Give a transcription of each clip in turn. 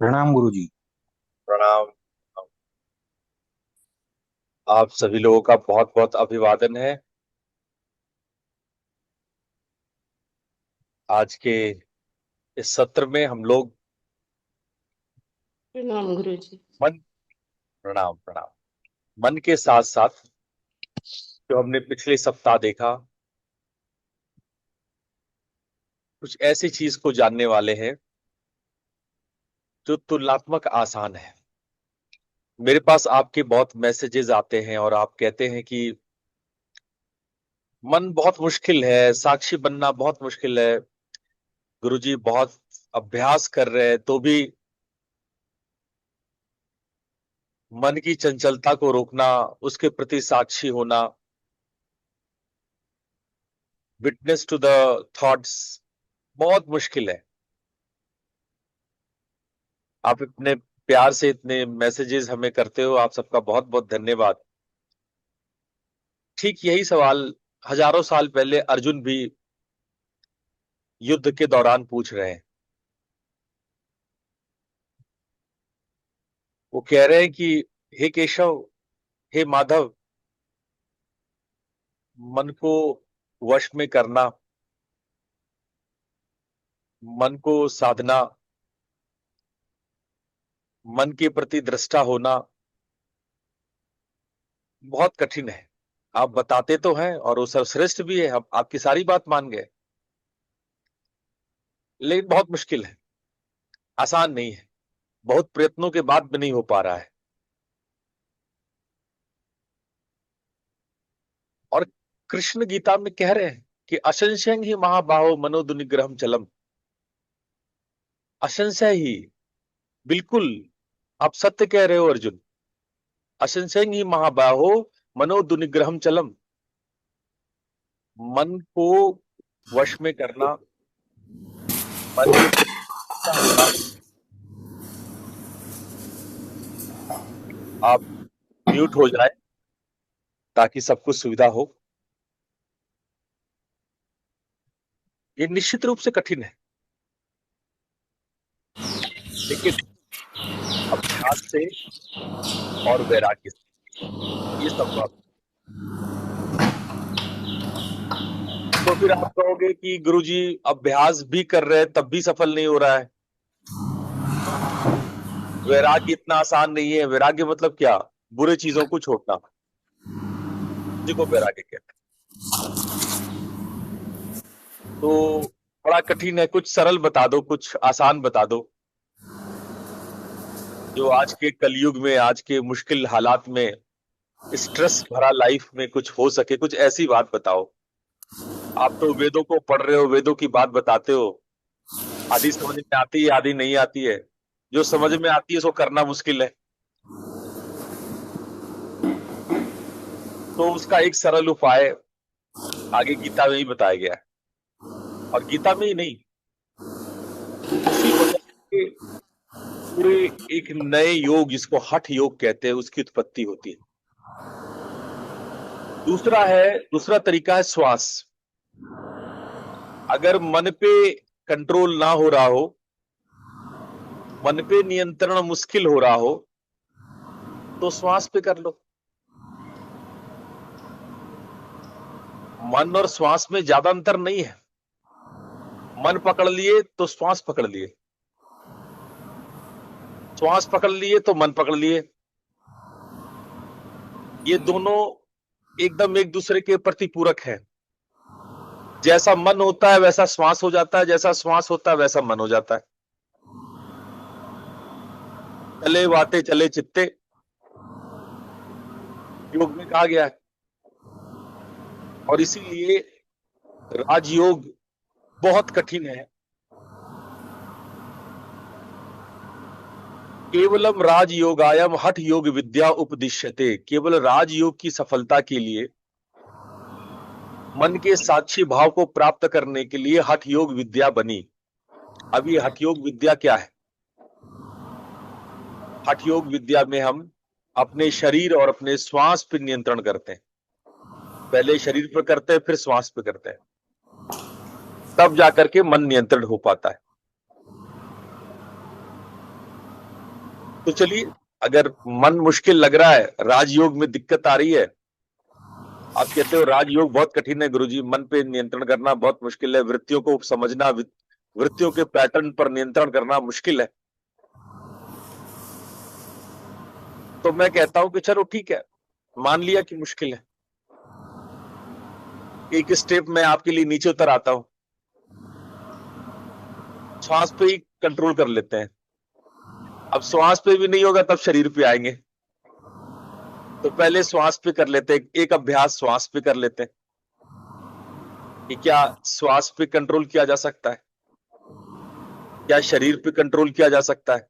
प्रणाम गुरुजी। प्रणाम। आप सभी लोगों का बहुत बहुत अभिवादन है। आज के इस सत्र में हम लोग प्रणाम गुरु जी। मन प्रणाम प्रणाम मन के साथ साथ जो हमने पिछले सप्ताह देखा, कुछ ऐसी चीज को जानने वाले हैं जो तुलनात्मक आसान है। मेरे पास आपके बहुत मैसेजेस आते हैं और आप कहते हैं कि मन बहुत मुश्किल है, साक्षी बनना बहुत मुश्किल है। गुरुजी बहुत अभ्यास कर रहे हैं तो भी मन की चंचलता को रोकना, उसके प्रति साक्षी होना, विटनेस टू द थॉट्स बहुत मुश्किल है। आप इतने प्यार से इतने मैसेजेस हमें करते हो, आप सबका बहुत बहुत धन्यवाद। ठीक यही सवाल हजारों साल पहले अर्जुन भी युद्ध के दौरान पूछ रहे हैं। वो कह रहे हैं कि हे केशव, हे माधव, मन को वश में करना, मन को साधना, मन के प्रति दृष्टा होना बहुत कठिन है। आप बताते तो हैं और वो सर्वश्रेष्ठ भी है, हम आपकी सारी बात मान गए, लेकिन बहुत मुश्किल है, आसान नहीं है, बहुत प्रयत्नों के बाद भी नहीं हो पा रहा है। और कृष्ण गीता में कह रहे हैं कि असंशयं ही महाबाहो मनोदुनिग्रहम चलम। असंशय ही, बिल्कुल आप सत्य कह रहे हो अर्जुन। असंशयं ही महाबाहो मनोदुनिग्रहम चलम। मन को वश में करना, मन के प्रति होना। आप म्यूट हो जाए ताकि सबको सुविधा हो। ये निश्चित रूप से कठिन है, लेकिन अभ्यास से और वैराग्य से ये संभव है। तो फिर आप कहोगे कि गुरुजी अभ्यास भी कर रहे हैं तब भी सफल नहीं हो रहा है, वैराग्य इतना आसान नहीं है। वैराग्य मतलब क्या? बुरे चीजों को छोड़ना, जिसको वैराग्य कहते हैं। तो बड़ा कठिन है, कुछ सरल बता दो, कुछ आसान बता दो, जो आज के कलयुग में, आज के मुश्किल हालात में, स्ट्रेस भरा लाइफ में कुछ हो सके। कुछ ऐसी बात बताओ। आप तो वेदों को पढ़ रहे हो, वेदों की बात बताते हो, आधी समझ में आती है, आधी नहीं आती है। जो समझ में आती है उसको करना मुश्किल है। तो उसका एक सरल उपाय आगे गीता में ही बताया गया है, और गीता में ही नहीं, उसी वजह से पूरे एक नए योग, जिसको हठ योग कहते हैं, उसकी उत्पत्ति होती है। दूसरा तरीका है श्वास। अगर मन पे कंट्रोल ना हो रहा हो, मन पे नियंत्रण मुश्किल हो रहा हो, तो श्वास पे कर लो। मन और श्वास में ज्यादा अंतर नहीं है। मन पकड़ लिए तो श्वास पकड़ लिए, श्वास पकड़ लिए तो मन पकड़ लिए। ये दोनों एकदम एक दूसरे के प्रति पूरक है। जैसा मन होता है वैसा श्वास हो जाता है, जैसा श्वास होता है वैसा मन हो जाता है। चले वाटे चले चित्ते, योग में कहा गया है। और इसीलिए राजयोग बहुत कठिन है। केवलम राजयोगायम हठ योग विद्या उपदिश्यते। केवल राजयोग की सफलता के लिए, मन के साक्षी भाव को प्राप्त करने के लिए हठ योग विद्या बनी। अब ये हठ योग विद्या क्या है? हठ योग विद्या में हम अपने शरीर और अपने श्वास पर नियंत्रण करते हैं। पहले शरीर पर करते हैं, फिर श्वास पे करते हैं, तब जाकर के मन नियंत्रण हो पाता है। तो चलिए, अगर मन मुश्किल लग रहा है, राजयोग में दिक्कत आ रही है, आप कहते हो राजयोग बहुत कठिन है गुरुजी, मन पे नियंत्रण करना बहुत मुश्किल है, वृत्तियों को समझना, वृत्तियों के पैटर्न पर नियंत्रण करना मुश्किल है, तो मैं कहता हूं कि चलो ठीक है, मान लिया कि मुश्किल है, एक स्टेप मैं आपके लिए नीचे उतर आता हूं, श्वास पे ही कंट्रोल कर लेते हैं। अब श्वास पे भी नहीं होगा तब शरीर पे आएंगे, तो पहले श्वास पे कर लेते हैं, एक अभ्यास श्वास पे कर लेते हैं कि क्या श्वास पे कंट्रोल किया जा सकता है, क्या शरीर पे कंट्रोल किया जा सकता है।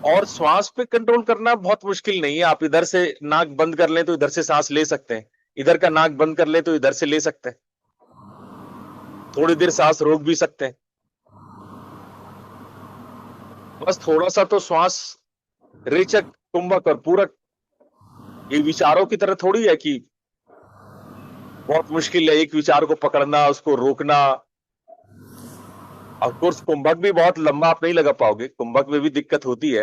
और श्वास पे कंट्रोल करना बहुत मुश्किल नहीं है, आप इधर से नाक बंद कर लें तो इधर से सांस ले सकते हैं, इधर का नाक बंद कर ले तो इधर से ले सकते हैं, थोड़ी देर सांस रोक भी सकते हैं, बस थोड़ा सा तो श्वास रेचक, कुंभक और पूरक, ये विचारों की तरह थोड़ी है कि बहुत मुश्किल है एक विचार को पकड़ना, उसको रोकना। ऑफ कोर्स कुंभक भी बहुत लंबा आप नहीं लगा पाओगे, कुंभक में भी दिक्कत होती है,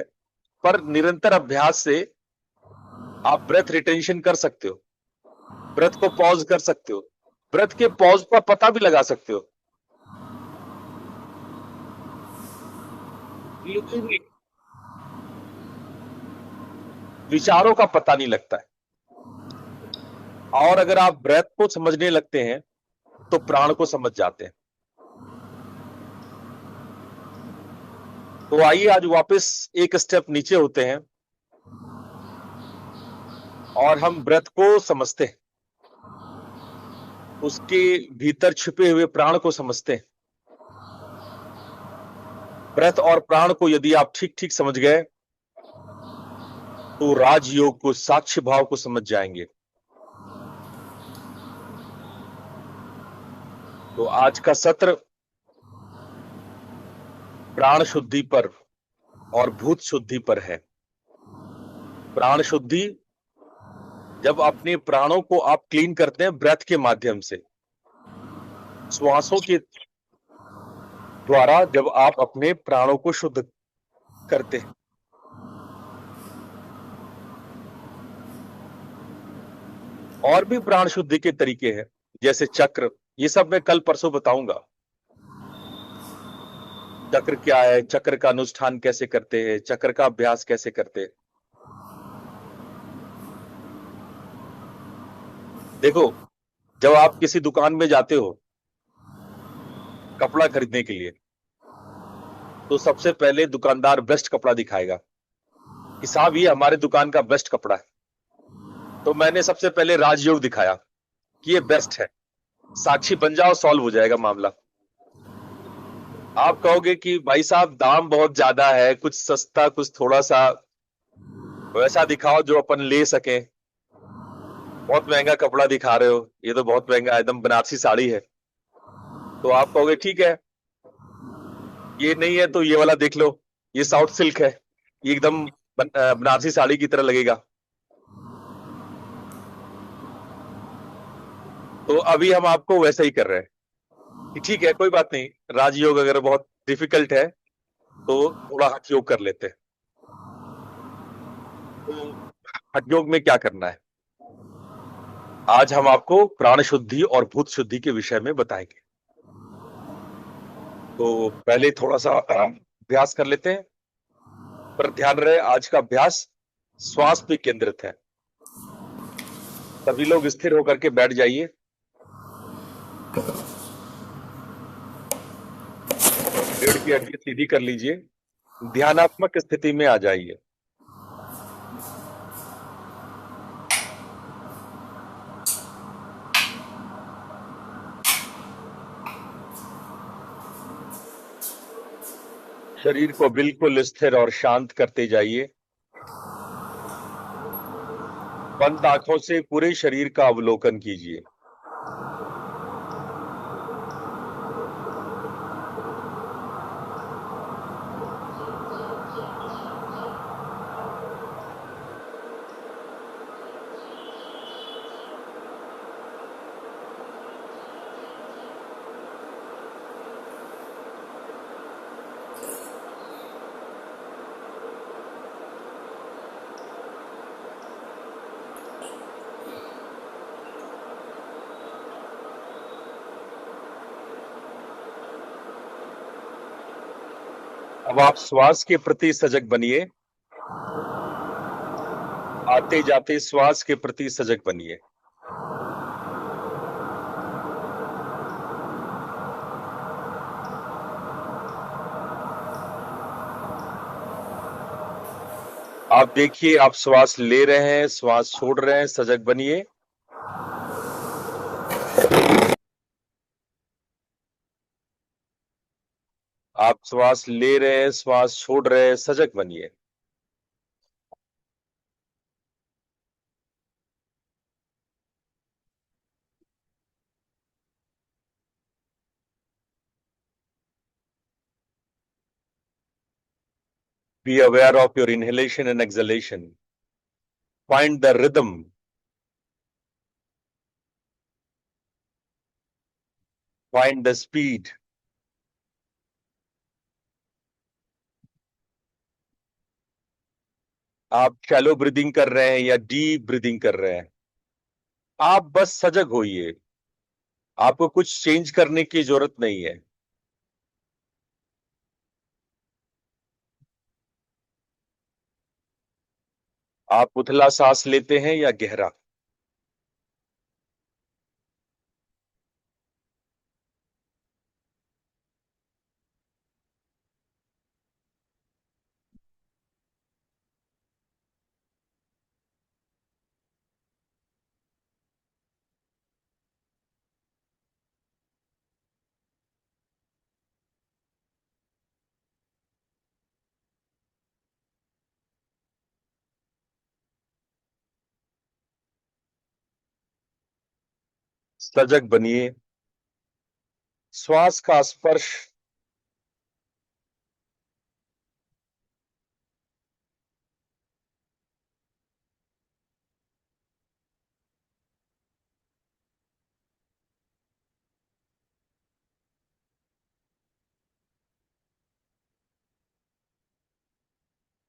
पर निरंतर अभ्यास से आप ब्रेथ रिटेंशन कर सकते हो, ब्रेथ को पॉज कर सकते हो, ब्रेथ के पॉज का पता भी लगा सकते हो। विचारों का पता नहीं लगता है, और अगर आप ब्रेथ को समझने लगते हैं तो प्राण को समझ जाते हैं। तो आइए आज वापस एक स्टेप नीचे होते हैं और हम ब्रेथ को समझते हैं, उसके भीतर छिपे हुए प्राण को समझते हैं। ब्रेथ और प्राण को यदि आप ठीक ठीक समझ गए तो राजयोग को, साक्ष्य भाव को समझ जाएंगे। तो आज का सत्र प्राण शुद्धि पर और भूत शुद्धि पर है। प्राण शुद्धि, जब अपने प्राणों को आप क्लीन करते हैं ब्रेथ के माध्यम से, श्वासों के द्वारा जब आप अपने प्राणों को शुद्ध करते हैं। और भी प्राण शुद्धि के तरीके हैं, जैसे चक्र, ये सब मैं कल परसों बताऊंगा। चक्र क्या है, चक्र का अनुष्ठान कैसे करते हैं, चक्र का अभ्यास कैसे करते हैं। देखो, जब आप किसी दुकान में जाते हो कपड़ा खरीदने के लिए, तो सबसे पहले दुकानदार बेस्ट कपड़ा दिखाएगा कि साहब ये हमारे दुकान का बेस्ट कपड़ा है। तो मैंने सबसे पहले राजयोग दिखाया कि ये बेस्ट है, साक्षी बन जाओ, सॉल्व हो जाएगा मामला। आप कहोगे कि भाई साहब दाम बहुत ज्यादा है, कुछ सस्ता, कुछ थोड़ा सा वैसा दिखाओ जो अपन ले सके, बहुत महंगा कपड़ा दिखा रहे हो, ये तो बहुत महंगा एकदम बनारसी साड़ी है। तो आप कहोगे ठीक है, ये नहीं है तो ये वाला देख लो, ये साउथ सिल्क है, ये एकदम बनारसी साड़ी की तरह लगेगा। तो अभी हम आपको वैसा ही कर रहे हैं कि ठीक है कोई बात नहीं, राजयोग अगर बहुत डिफिकल्ट है तो थोड़ा हठ योग कर लेते हैं। तो हठ योग में क्या करना है, आज हम आपको प्राण शुद्धि और भूत शुद्धि के विषय में बताएंगे। तो पहले थोड़ा सा अभ्यास कर लेते हैं, पर ध्यान रहे आज का अभ्यास श्वास पे केंद्रित है। सभी लोग स्थिर होकर के बैठ जाइए, रीढ़ की हड्डी सीधी कर लीजिए, ध्यानात्मक स्थिति में आ जाइए। शरीर को बिल्कुल स्थिर और शांत करते जाइए। बंद आंखों से पूरे शरीर का अवलोकन कीजिए। अब आप श्वास के प्रति सजग बनिए। आते जाते श्वास के प्रति सजग बनिए। आप देखिए, आप श्वास ले रहे हैं, श्वास छोड़ रहे हैं, सजग बनिए। आप श्वास ले रहे हैं, श्वास छोड़ रहे हैं, सजग बनिए। Be aware of your inhalation and exhalation. Find the rhythm. Find the speed. आप शैलो ब्रीदिंग कर रहे हैं या डीप ब्रीदिंग कर रहे हैं, आप बस सजग होइए। आपको कुछ चेंज करने की जरूरत नहीं है। आप उथला सांस लेते हैं या गहरा? सजग बनिए। श्वास का स्पर्श।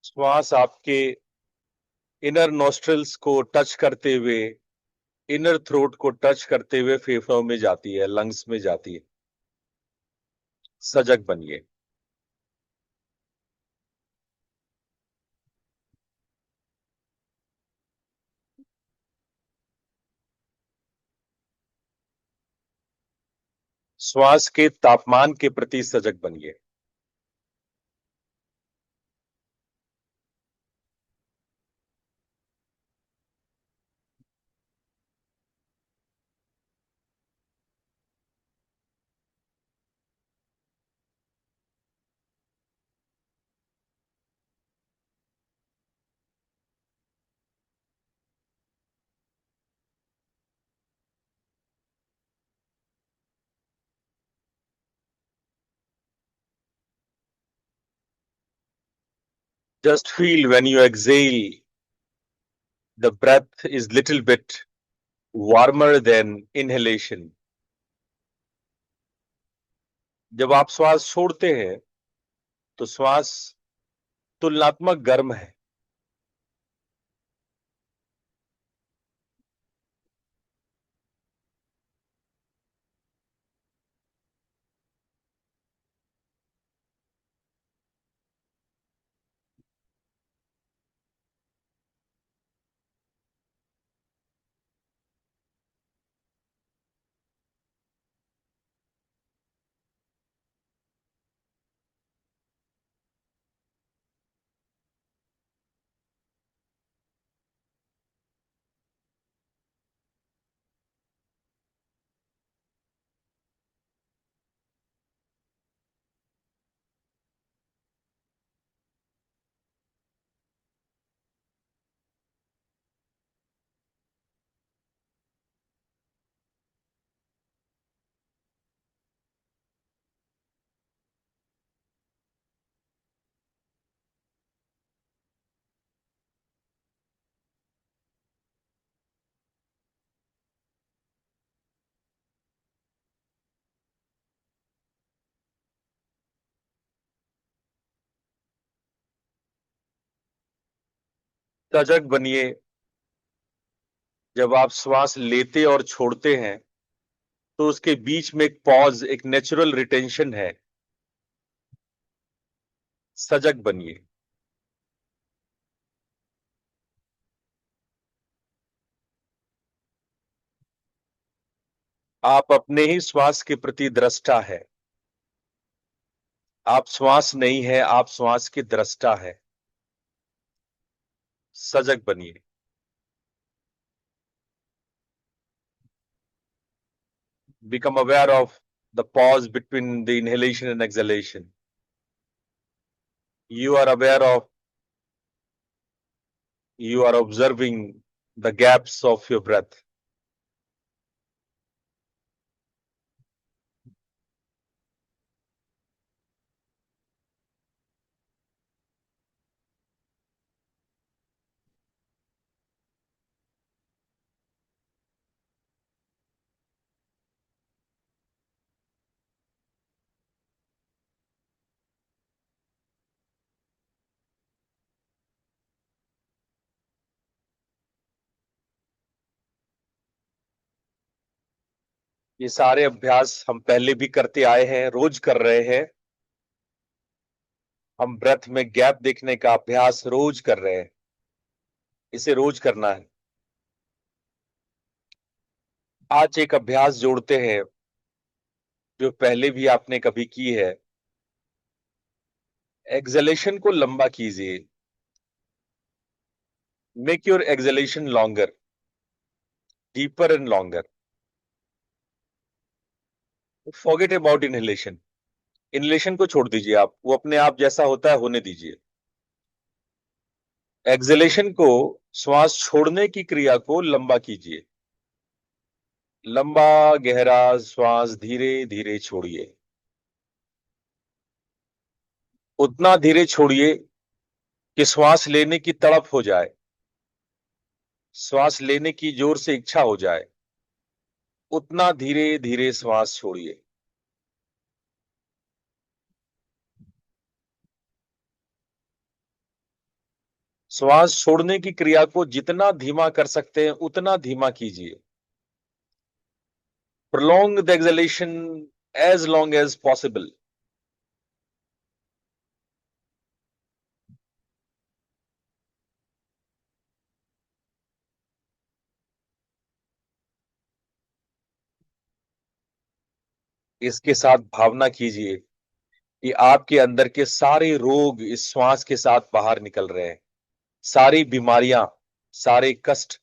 श्वास आपके इनर नॉस्ट्रल्स को टच करते हुए, इनर थ्रोट को टच करते हुए फेफड़ों में जाती है, लंग्स में जाती है। सजग बनिए। श्वास के तापमान के प्रति सजग बनिए। Just feel when you exhale, the breath is little bit warmer than inhalation. जब आप श्वास छोड़ते हैं तो श्वास तुलनात्मक गर्म है। सजग बनिए। जब आप श्वास लेते और छोड़ते हैं तो उसके बीच में एक पॉज, एक नेचुरल रिटेंशन है। सजग बनिए। आप अपने ही श्वास के प्रति दृष्टा है। आप श्वास नहीं है, आप श्वास के दृष्टा है। सजग बनिए। Become aware of the pause between the inhalation and exhalation. You are aware of, you are observing the gaps of your breath. ये सारे अभ्यास हम पहले भी करते आए हैं, रोज कर रहे हैं। हम ब्रेथ में गैप देखने का अभ्यास रोज कर रहे हैं। इसे रोज करना है। आज एक अभ्यास जोड़ते हैं जो पहले भी आपने कभी की है। एक्सलेशन को लंबा कीजिए। Make your acceleration longer, deeper and longer. Forget about inhalation. Inhalation को छोड़ दीजिए, आप वो अपने आप जैसा होता है होने दीजिए। एक्सलेशन को, श्वास छोड़ने की क्रिया को लंबा कीजिए। लंबा गहरा श्वास धीरे धीरे छोड़िए। उतना धीरे छोड़िए कि श्वास लेने की तड़प हो जाए, श्वास लेने की जोर से इच्छा हो जाए। उतना धीरे धीरे श्वास छोड़िए। श्वास छोड़ने की क्रिया को जितना धीमा कर सकते हैं उतना धीमा कीजिए। Prolong the exhalation as long as possible. इसके साथ भावना कीजिए कि आपके अंदर के सारे रोग इस श्वास के साथ बाहर निकल रहे हैं। सारी बीमारियां, सारे कष्ट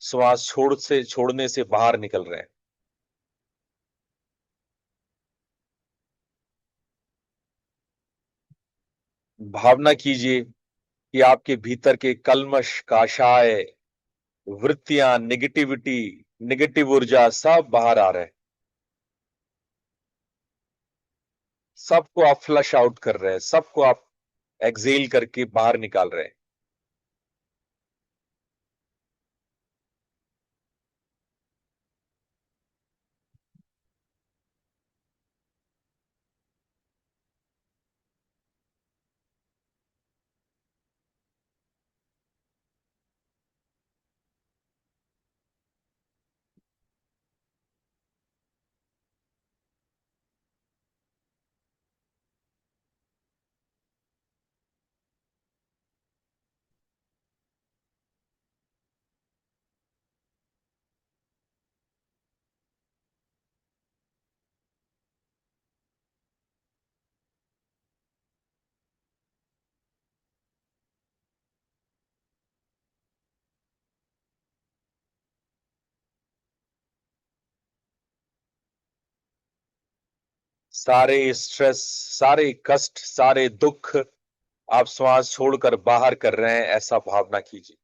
श्वास छोड़ने से बाहर निकल रहे हैं। भावना कीजिए कि आपके भीतर के कल्मश, काशाय, वृत्तियां, नेगेटिविटी, नेगेटिव ऊर्जा सब बाहर आ रहे हैं। सबको आप फ्लश आउट कर रहे हैं, सबको आप एक्सेल करके बाहर निकाल रहे हैं। सारे स्ट्रेस, सारे कष्ट, सारे दुख आप श्वास छोड़कर बाहर कर रहे हैं, ऐसा भावना कीजिए।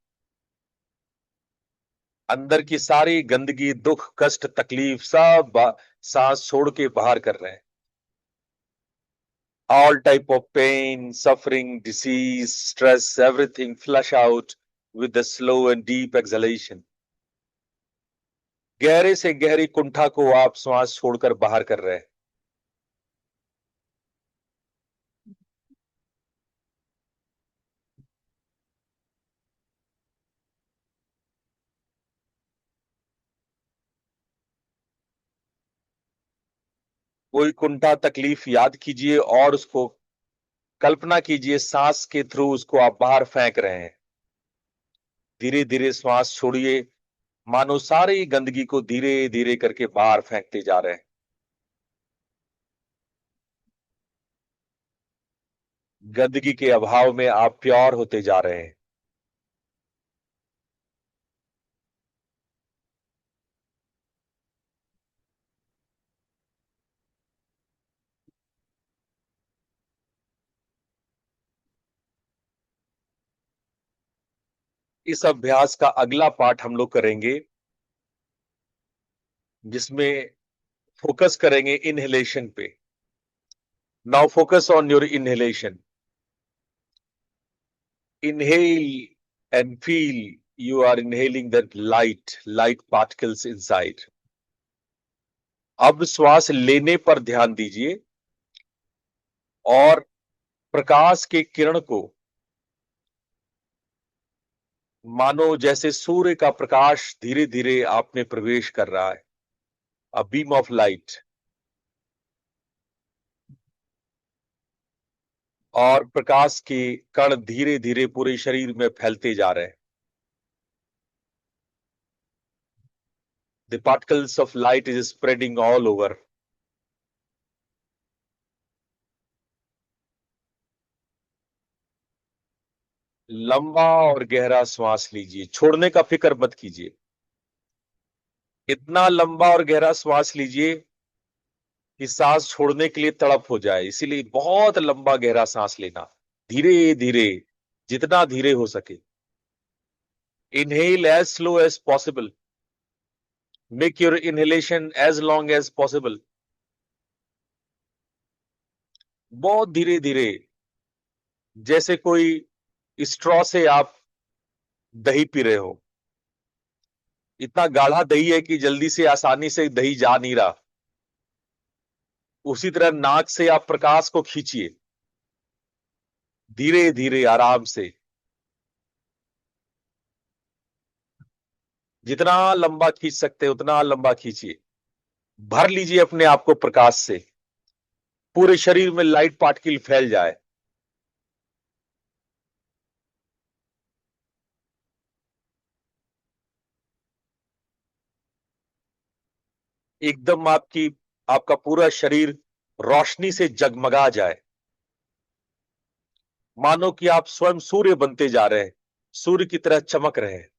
अंदर की सारी गंदगी, दुख, कष्ट, तकलीफ सब सांस छोड़ के बाहर कर रहे हैं। All type of pain, suffering, disease, stress, everything flush out with the slow and deep exhalation. गहरे से गहरी कुंठा को आप श्वास छोड़कर बाहर कर रहे हैं। कोई कुंठा तकलीफ याद कीजिए और उसको कल्पना कीजिए सांस के थ्रू उसको आप बाहर फेंक रहे हैं। धीरे धीरे श्वास छोड़िए, मानो सारी गंदगी को धीरे धीरे करके बाहर फेंकते जा रहे हैं। गंदगी के अभाव में आप प्योर होते जा रहे हैं। इस अभ्यास का अगला पार्ट हम लोग करेंगे, जिसमें फोकस करेंगे इनहेलेशन पे। Now focus on your inhalation. Inhale and feel you are inhaling that light particles inside. अब श्वास लेने पर ध्यान दीजिए और प्रकाश के किरण को मानो जैसे सूर्य का प्रकाश धीरे धीरे आप में प्रवेश कर रहा है। A beam of light. और प्रकाश के कण धीरे धीरे पूरे शरीर में फैलते जा रहे हैं। The particles of light is spreading all over. लंबा और गहरा श्वास लीजिए, छोड़ने का फिक्र मत कीजिए। इतना लंबा और गहरा श्वास लीजिए कि सांस छोड़ने के लिए तड़प हो जाए, इसीलिए बहुत लंबा गहरा सांस लेना, धीरे धीरे, जितना धीरे हो सके। Inhale as slow as possible. Make your inhalation as long as possible. बहुत धीरे धीरे, जैसे कोई स्ट्रॉ से आप दही पी रहे हो। इतना गाढ़ा दही है कि जल्दी से आसानी से दही जा नहीं रहा। उसी तरह नाक से आप प्रकाश को खींचिए, धीरे धीरे, आराम से। जितना लंबा खींच सकते हैं उतना लंबा खींचिए। भर लीजिए अपने आप को प्रकाश से, पूरे शरीर में लाइट पार्टिकल फैल जाए। एकदम आपका पूरा शरीर रोशनी से जगमगा जाए, मानो कि आप स्वयं सूर्य बनते जा रहे हैं, सूर्य की तरह चमक रहे हैं।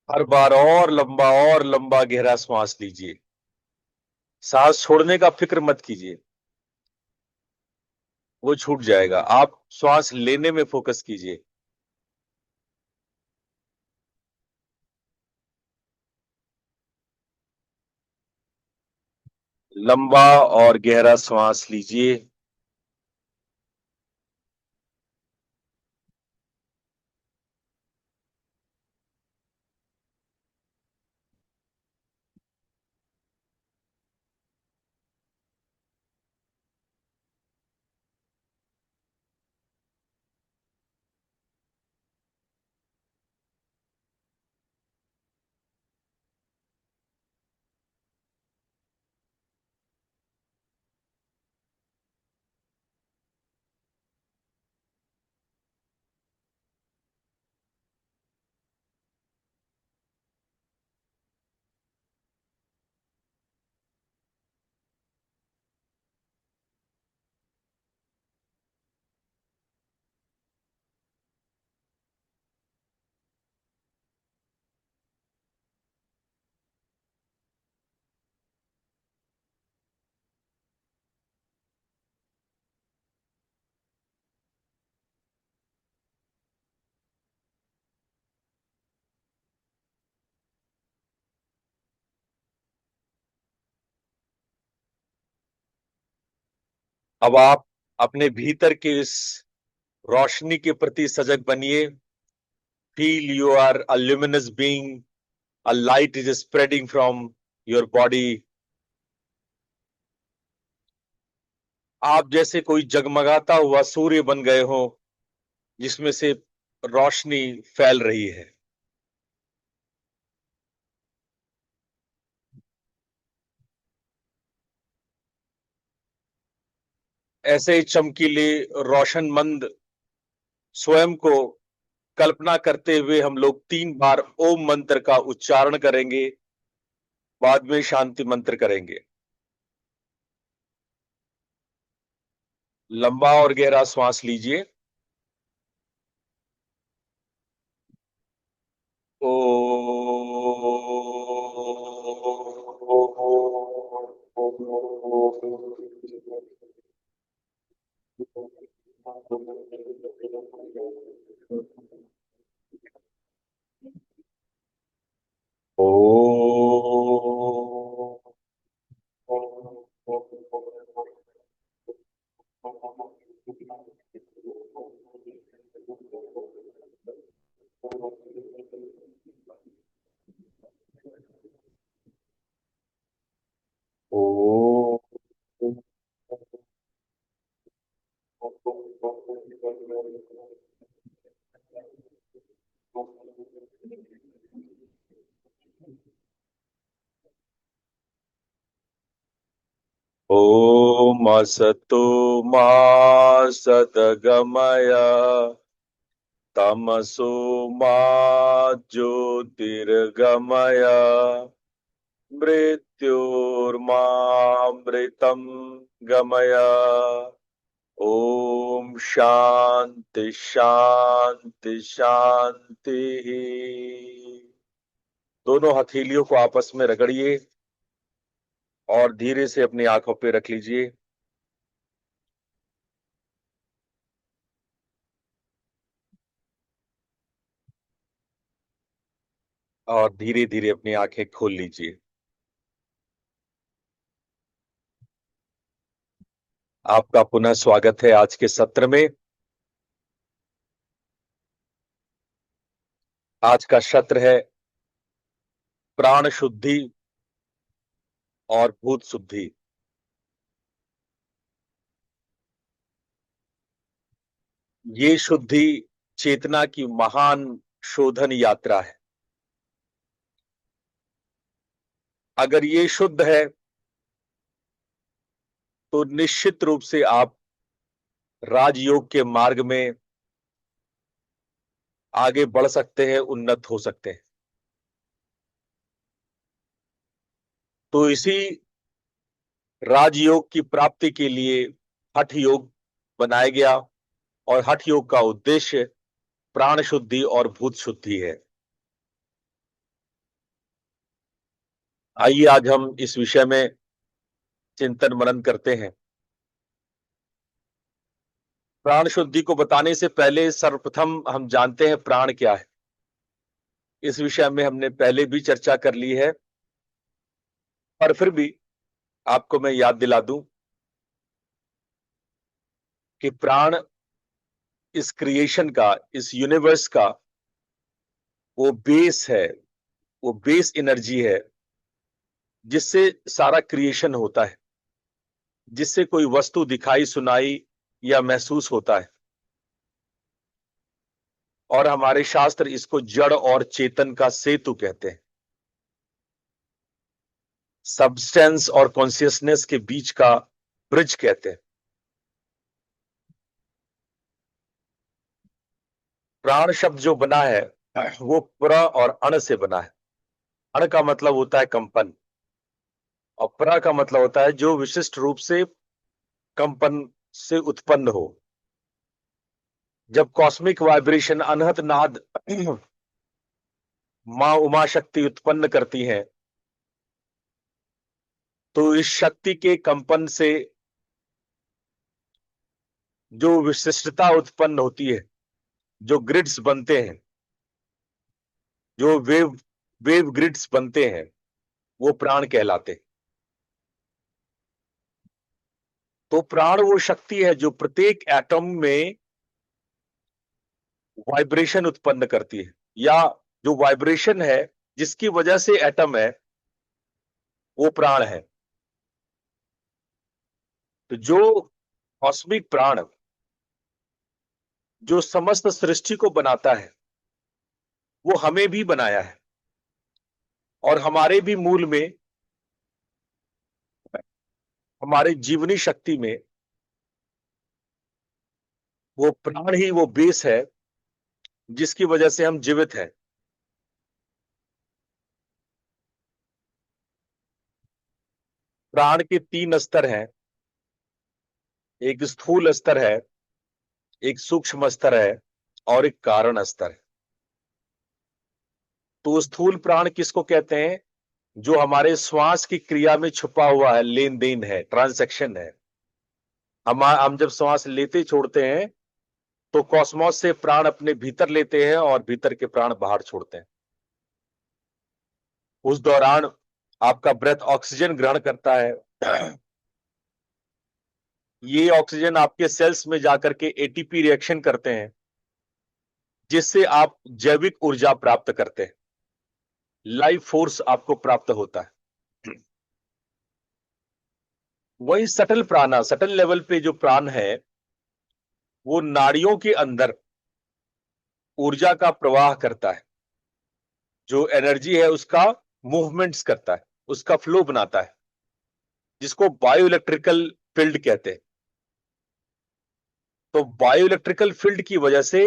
हर बार और लंबा गहरा श्वास लीजिए। सांस छोड़ने का फिक्र मत कीजिए, वो छूट जाएगा। आप श्वास लेने में फोकस कीजिए। लंबा और गहरा श्वास लीजिए। अब आप अपने भीतर के इस रोशनी के प्रति सजग बनिए। Feel you are a luminous being, a light is spreading from your body। आप जैसे कोई जगमगाता हुआ सूर्य बन गए हो जिसमें से रोशनी फैल रही है। ऐसे ही चमकीले रोशनमंद स्वयं को कल्पना करते हुए हम लोग 3 बार ओम मंत्र का उच्चारण करेंगे, बाद में शांति मंत्र करेंगे। लंबा और गहरा श्वास लीजिए। ओ ओ ओम असतो मा सद्गमय तमसो मा ज्योतिर्गमय मृत्योर्मामृतं गमय। ओम शांति शांति शांति। दोनों हथेलियों को आपस में रगड़िए और धीरे से अपनी आंखों पे रख लीजिए। और धीरे धीरे अपनी आंखें खोल लीजिए। आपका पुनः स्वागत है आज के सत्र में। आज का सत्र है प्राण शुद्धि और भूत शुद्धि। ये शुद्धि चेतना की महान शोधन यात्रा है। अगर ये शुद्ध है तो निश्चित रूप से आप राजयोग के मार्ग में आगे बढ़ सकते हैं, उन्नत हो सकते हैं। तो इसी राजयोग की प्राप्ति के लिए हठ योग बनाया गया और हठ योग का उद्देश्य प्राण शुद्धि और भूत शुद्धि है। आइए आज हम इस विषय में चिंतन मनन करते हैं। प्राण शुद्धि को बताने से पहले सर्वप्रथम हम जानते हैं प्राण क्या है। इस विषय में हमने पहले भी चर्चा कर ली है, पर फिर भी आपको मैं याद दिला दूं कि प्राण इस क्रिएशन का, इस यूनिवर्स का वो बेस है, वो बेस एनर्जी है जिससे सारा क्रिएशन होता है, जिससे कोई वस्तु दिखाई सुनाई या महसूस होता है। और हमारे शास्त्र इसको जड़ और चेतन का सेतु कहते हैं। सब्सटेंस और कॉन्शियसनेस के बीच का ब्रिज कहते हैं। प्राण शब्द जो बना है वो प्र और अण से बना है। अण का मतलब होता है कंपन और प्र का मतलब होता है जो विशिष्ट रूप से कंपन से उत्पन्न हो। जब कॉस्मिक वाइब्रेशन अनहत नाद मां उमा शक्ति उत्पन्न करती हैं तो इस शक्ति के कंपन से जो विशिष्टता उत्पन्न होती है, जो ग्रिड्स बनते हैं, जो वेव वेव ग्रिड्स बनते हैं, वो प्राण कहलाते हैं। तो प्राण वो शक्ति है जो प्रत्येक एटम में वाइब्रेशन उत्पन्न करती है, या जो वाइब्रेशन है जिसकी वजह से एटम है, वो प्राण है। तो जो कॉस्मिक प्राण जो समस्त सृष्टि को बनाता है, वो हमें भी बनाया है, और हमारे भी मूल में, हमारे जीवनी शक्ति में वो प्राण ही वो बेस है जिसकी वजह से हम जीवित हैं। प्राण के 3 स्तर हैं। एक स्थूल स्तर है, एक सूक्ष्म स्तर है, और एक कारण स्तर है। तो स्थूल प्राण किसको कहते हैं? जो हमारे श्वास की क्रिया में छुपा हुआ है, लेन देन है, ट्रांजैक्शन है। हम जब श्वास लेते छोड़ते हैं तो कॉस्मोस से प्राण अपने भीतर लेते हैं और भीतर के प्राण बाहर छोड़ते हैं। उस दौरान आपका ब्रेथ ऑक्सीजन ग्रहण करता है। ये ऑक्सीजन आपके सेल्स में जाकर के एटीपी रिएक्शन करते हैं, जिससे आप जैविक ऊर्जा प्राप्त करते हैं, लाइफ फोर्स आपको प्राप्त होता है। वही सटल प्राण, सटल लेवल पे जो प्राण है, वो नाड़ियों के अंदर ऊर्जा का प्रवाह करता है, जो एनर्जी है उसका मूवमेंट्स करता है, उसका फ्लो बनाता है, जिसको बायो इलेक्ट्रिकल फील्ड कहते हैं। तो बायो इलेक्ट्रिकल फील्ड की वजह से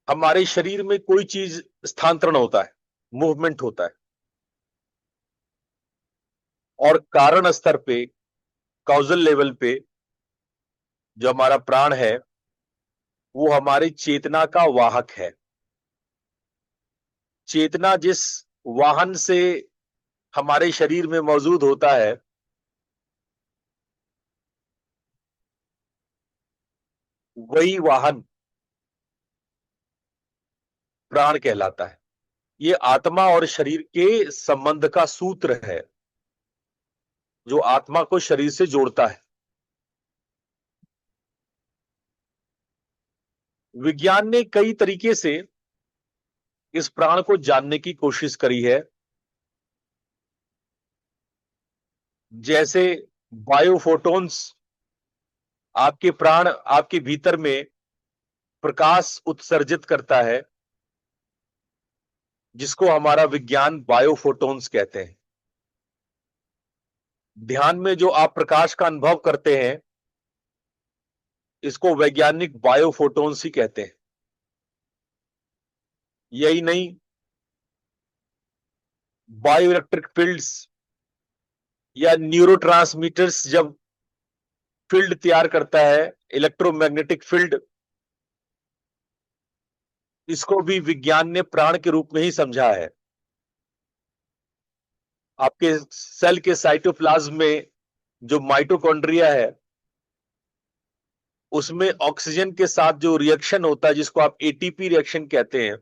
हमारे शरीर में कोई चीज स्थानांतरण होता है, मूवमेंट होता है। और कारण स्तर पे, कॉजल लेवल पे, जो हमारा प्राण है वो हमारी चेतना का वाहक है। चेतना जिस वाहन से हमारे शरीर में मौजूद होता है, वही वाहन प्राण कहलाता है। ये आत्मा और शरीर के संबंध का सूत्र है, जो आत्मा को शरीर से जोड़ता है। विज्ञान ने कई तरीके से इस प्राण को जानने की कोशिश करी है, जैसे बायोफोटोन्स। आपके प्राण आपके भीतर में प्रकाश उत्सर्जित करता है, जिसको हमारा विज्ञान बायोफोटोन्स कहते हैं। ध्यान में जो आप प्रकाश का अनुभव करते हैं, इसको वैज्ञानिक बायोफोटोन्स ही कहते हैं। यही नहीं, बायो इलेक्ट्रिक फील्ड्स या न्यूरोट्रांसमीटर्स जब फील्ड तैयार करता है, इलेक्ट्रोमैग्नेटिक फील्ड, इसको भी विज्ञान ने प्राण के रूप में ही समझा है। आपके सेल के साइटोप्लाज्म में जो माइटोकॉन्ड्रिया है, उसमें ऑक्सीजन के साथ जो रिएक्शन होता है, जिसको आप एटीपी रिएक्शन कहते हैं,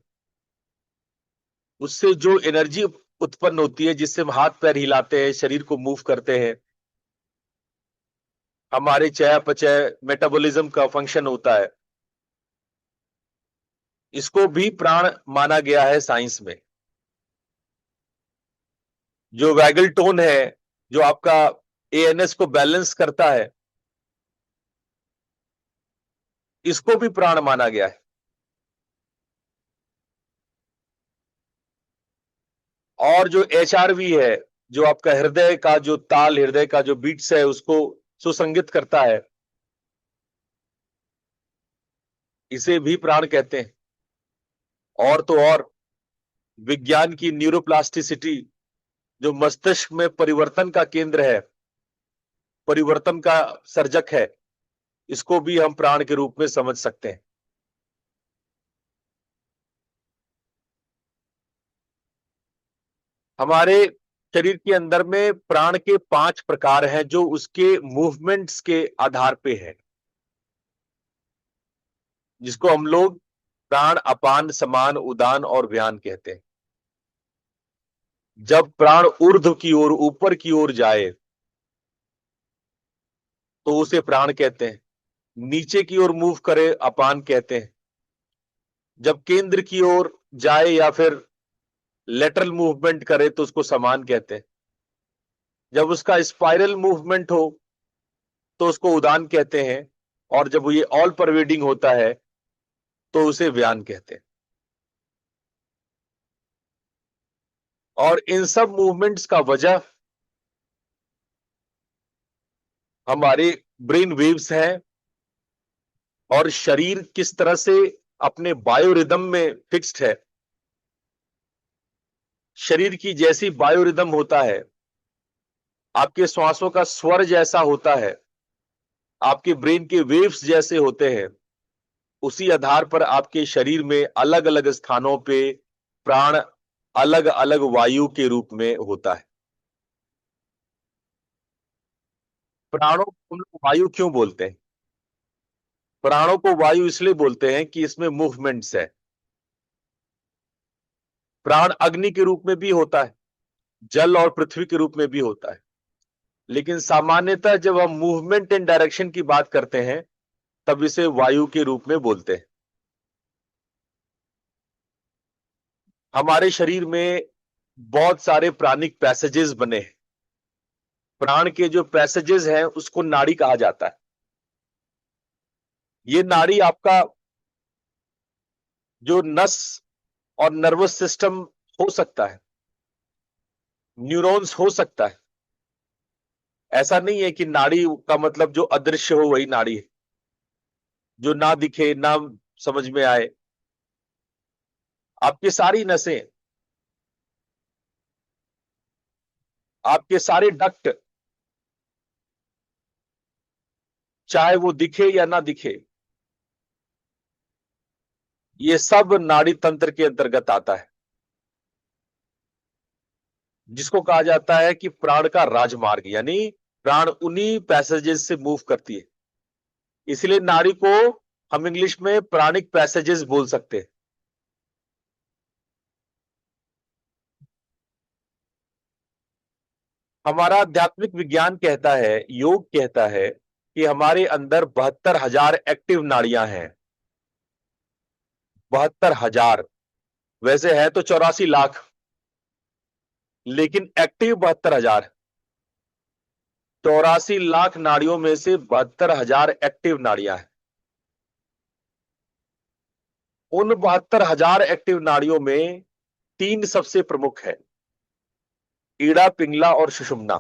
उससे जो एनर्जी उत्पन्न होती है, जिससे हम हाथ पैर हिलाते हैं, शरीर को मूव करते हैं, हमारे चयापचय मेटाबॉलिज्म का फंक्शन होता है, इसको भी प्राण माना गया है साइंस में। जो वैगल टोन है, जो आपका एएनएस को बैलेंस करता है, इसको भी प्राण माना गया है। और जो एचआरवी है, जो आपका हृदय का जो ताल, हृदय का जो बीट्स है, उसको सुसंगित करता है, इसे भी प्राण कहते हैं। और तो और, विज्ञान की न्यूरोप्लास्टिसिटी, जो मस्तिष्क में परिवर्तन का केंद्र है, परिवर्तन का सर्जक है, इसको भी हम प्राण के रूप में समझ सकते हैं। हमारे शरीर के अंदर में प्राण के 5 प्रकार हैं, जो उसके मूवमेंट्स के आधार पे है, जिसको हम लोग प्राण, अपान, समान, उदान और व्यान कहते हैं। जब प्राण ऊर्ध्व की ओर, ऊपर की ओर जाए, तो उसे प्राण कहते हैं। नीचे की ओर मूव करे अपान कहते हैं। जब केंद्र की ओर जाए या फिर लेटरल मूवमेंट करे तो उसको समान कहते हैं। जब उसका स्पाइरल मूवमेंट हो तो उसको उदान कहते हैं। और जब ये ऑल परवेडिंग होता है तो उसे व्यान कहते हैं। और इन सब मूवमेंट्स का वजह हमारे ब्रेन वेव्स हैं और शरीर किस तरह से अपने बायोरिदम में फिक्स्ड है। शरीर की जैसी बायोरिदम होता है, आपके श्वासों का स्वर जैसा होता है, आपके ब्रेन के वेव्स जैसे होते हैं, उसी आधार पर आपके शरीर में अलग अलग स्थानों पे प्राण अलग अलग वायु के रूप में होता है। प्राणों को हम लोग वायु क्यों बोलते हैं? प्राणों को वायु इसलिए बोलते हैं कि इसमें मूवमेंट्स है। प्राण अग्नि के रूप में भी होता है, जल और पृथ्वी के रूप में भी होता है। लेकिन सामान्यतः जब हम मूवमेंट इन डायरेक्शन की बात करते हैं तब इसे वायु के रूप में बोलते हैं। हमारे शरीर में बहुत सारे प्राणिक पैसेजेस बने हैं। प्राण के जो पैसेजेस हैं उसको नाड़ी कहा जाता है। ये नाड़ी आपका जो नस और नर्वस सिस्टम हो सकता है, न्यूरॉन्स हो सकता है। ऐसा नहीं है कि नाड़ी का मतलब जो अदृश्य हो वही नाड़ी है, जो ना दिखे ना समझ में आए। आपकी सारी नसें, आपके सारे डक्ट, चाहे वो दिखे या ना दिखे, ये सब नाड़ी तंत्र के अंतर्गत आता है, जिसको कहा जाता है कि प्राण का राजमार्ग, यानी प्राण उन्हीं पैसेजेस से मूव करती है। इसलिए नाड़ी को हम इंग्लिश में प्राणिक पैसेजेस बोल सकते हैं। हमारा आध्यात्मिक विज्ञान कहता है, योग कहता है कि हमारे अंदर 72,000 एक्टिव नाड़ियां हैं। 72,000। वैसे है तो 84 लाख, लेकिन एक्टिव 72,000। 84 लाख नाड़ियों में से 72,000 एक्टिव नाड़ियां हैं। उन 72,000 एक्टिव नाड़ियों में तीन सबसे प्रमुख है: ईड़ा, पिंगला और सुषुम्ना।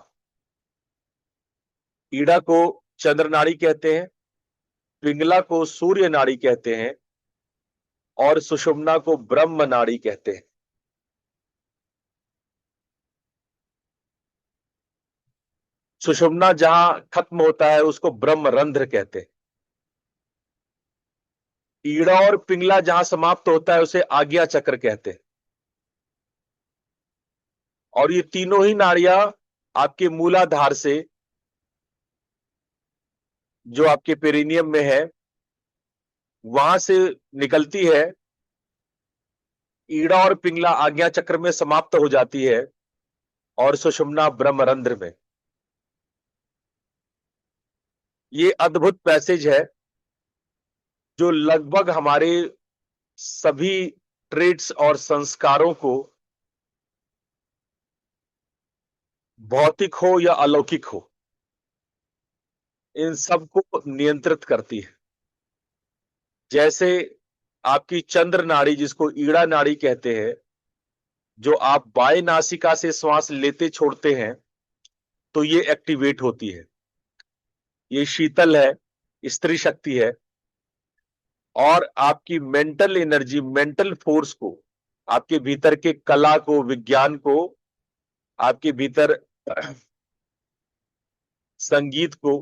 ईड़ा को चंद्र नाड़ी कहते हैं, पिंगला को सूर्य नाड़ी कहते हैं और सुषुम्ना को ब्रह्म नाड़ी कहते हैं। सुषुम्ना जहां खत्म होता है उसको ब्रह्म रंध्र कहते हैं। ईड़ा और पिंगला जहां समाप्त होता है उसे आज्ञा चक्र कहते हैं। और ये तीनों ही नाड़ियां आपके मूलाधार से, जो आपके पेरिनियम में है, वहां से निकलती है। ईड़ा और पिंगला आज्ञा चक्र में समाप्त हो जाती है और सुषुम्ना ब्रह्मरंध्र में। ये अद्भुत पैसेज है जो लगभग हमारे सभी ट्रेड्स और संस्कारों को, भौतिक हो या अलौकिक हो, इन सबको नियंत्रित करती है। जैसे आपकी चंद्र नाड़ी, जिसको ईड़ा नाड़ी कहते हैं, जो आप बाएं नासिका से श्वास लेते छोड़ते हैं तो ये एक्टिवेट होती है। ये शीतल है, स्त्री शक्ति है। और आपकी मेंटल एनर्जी, मेंटल फोर्स को, आपके भीतर के कला को, विज्ञान को, आपके भीतर संगीत को,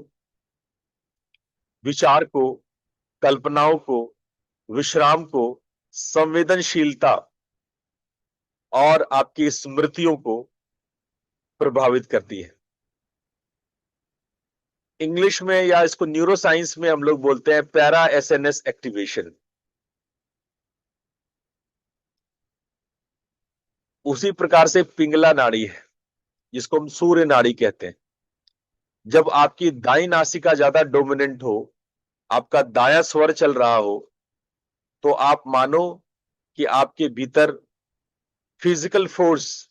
विचार को, कल्पनाओं को, विश्राम को, संवेदनशीलता और आपकी स्मृतियों को प्रभावित करती है। इंग्लिश में या इसको न्यूरो साइंस में हम लोग बोलते हैं पैरा एसएनएस एक्टिवेशन। उसी प्रकार से पिंगला नाड़ी है, जिसको हम सूर्य नाड़ी कहते हैं। जब आपकी दाई नासिका ज्यादा डोमिनेंट हो, आपका दायां स्वर चल रहा हो, तो आप मानो कि आपके भीतर फिजिकल फोर्स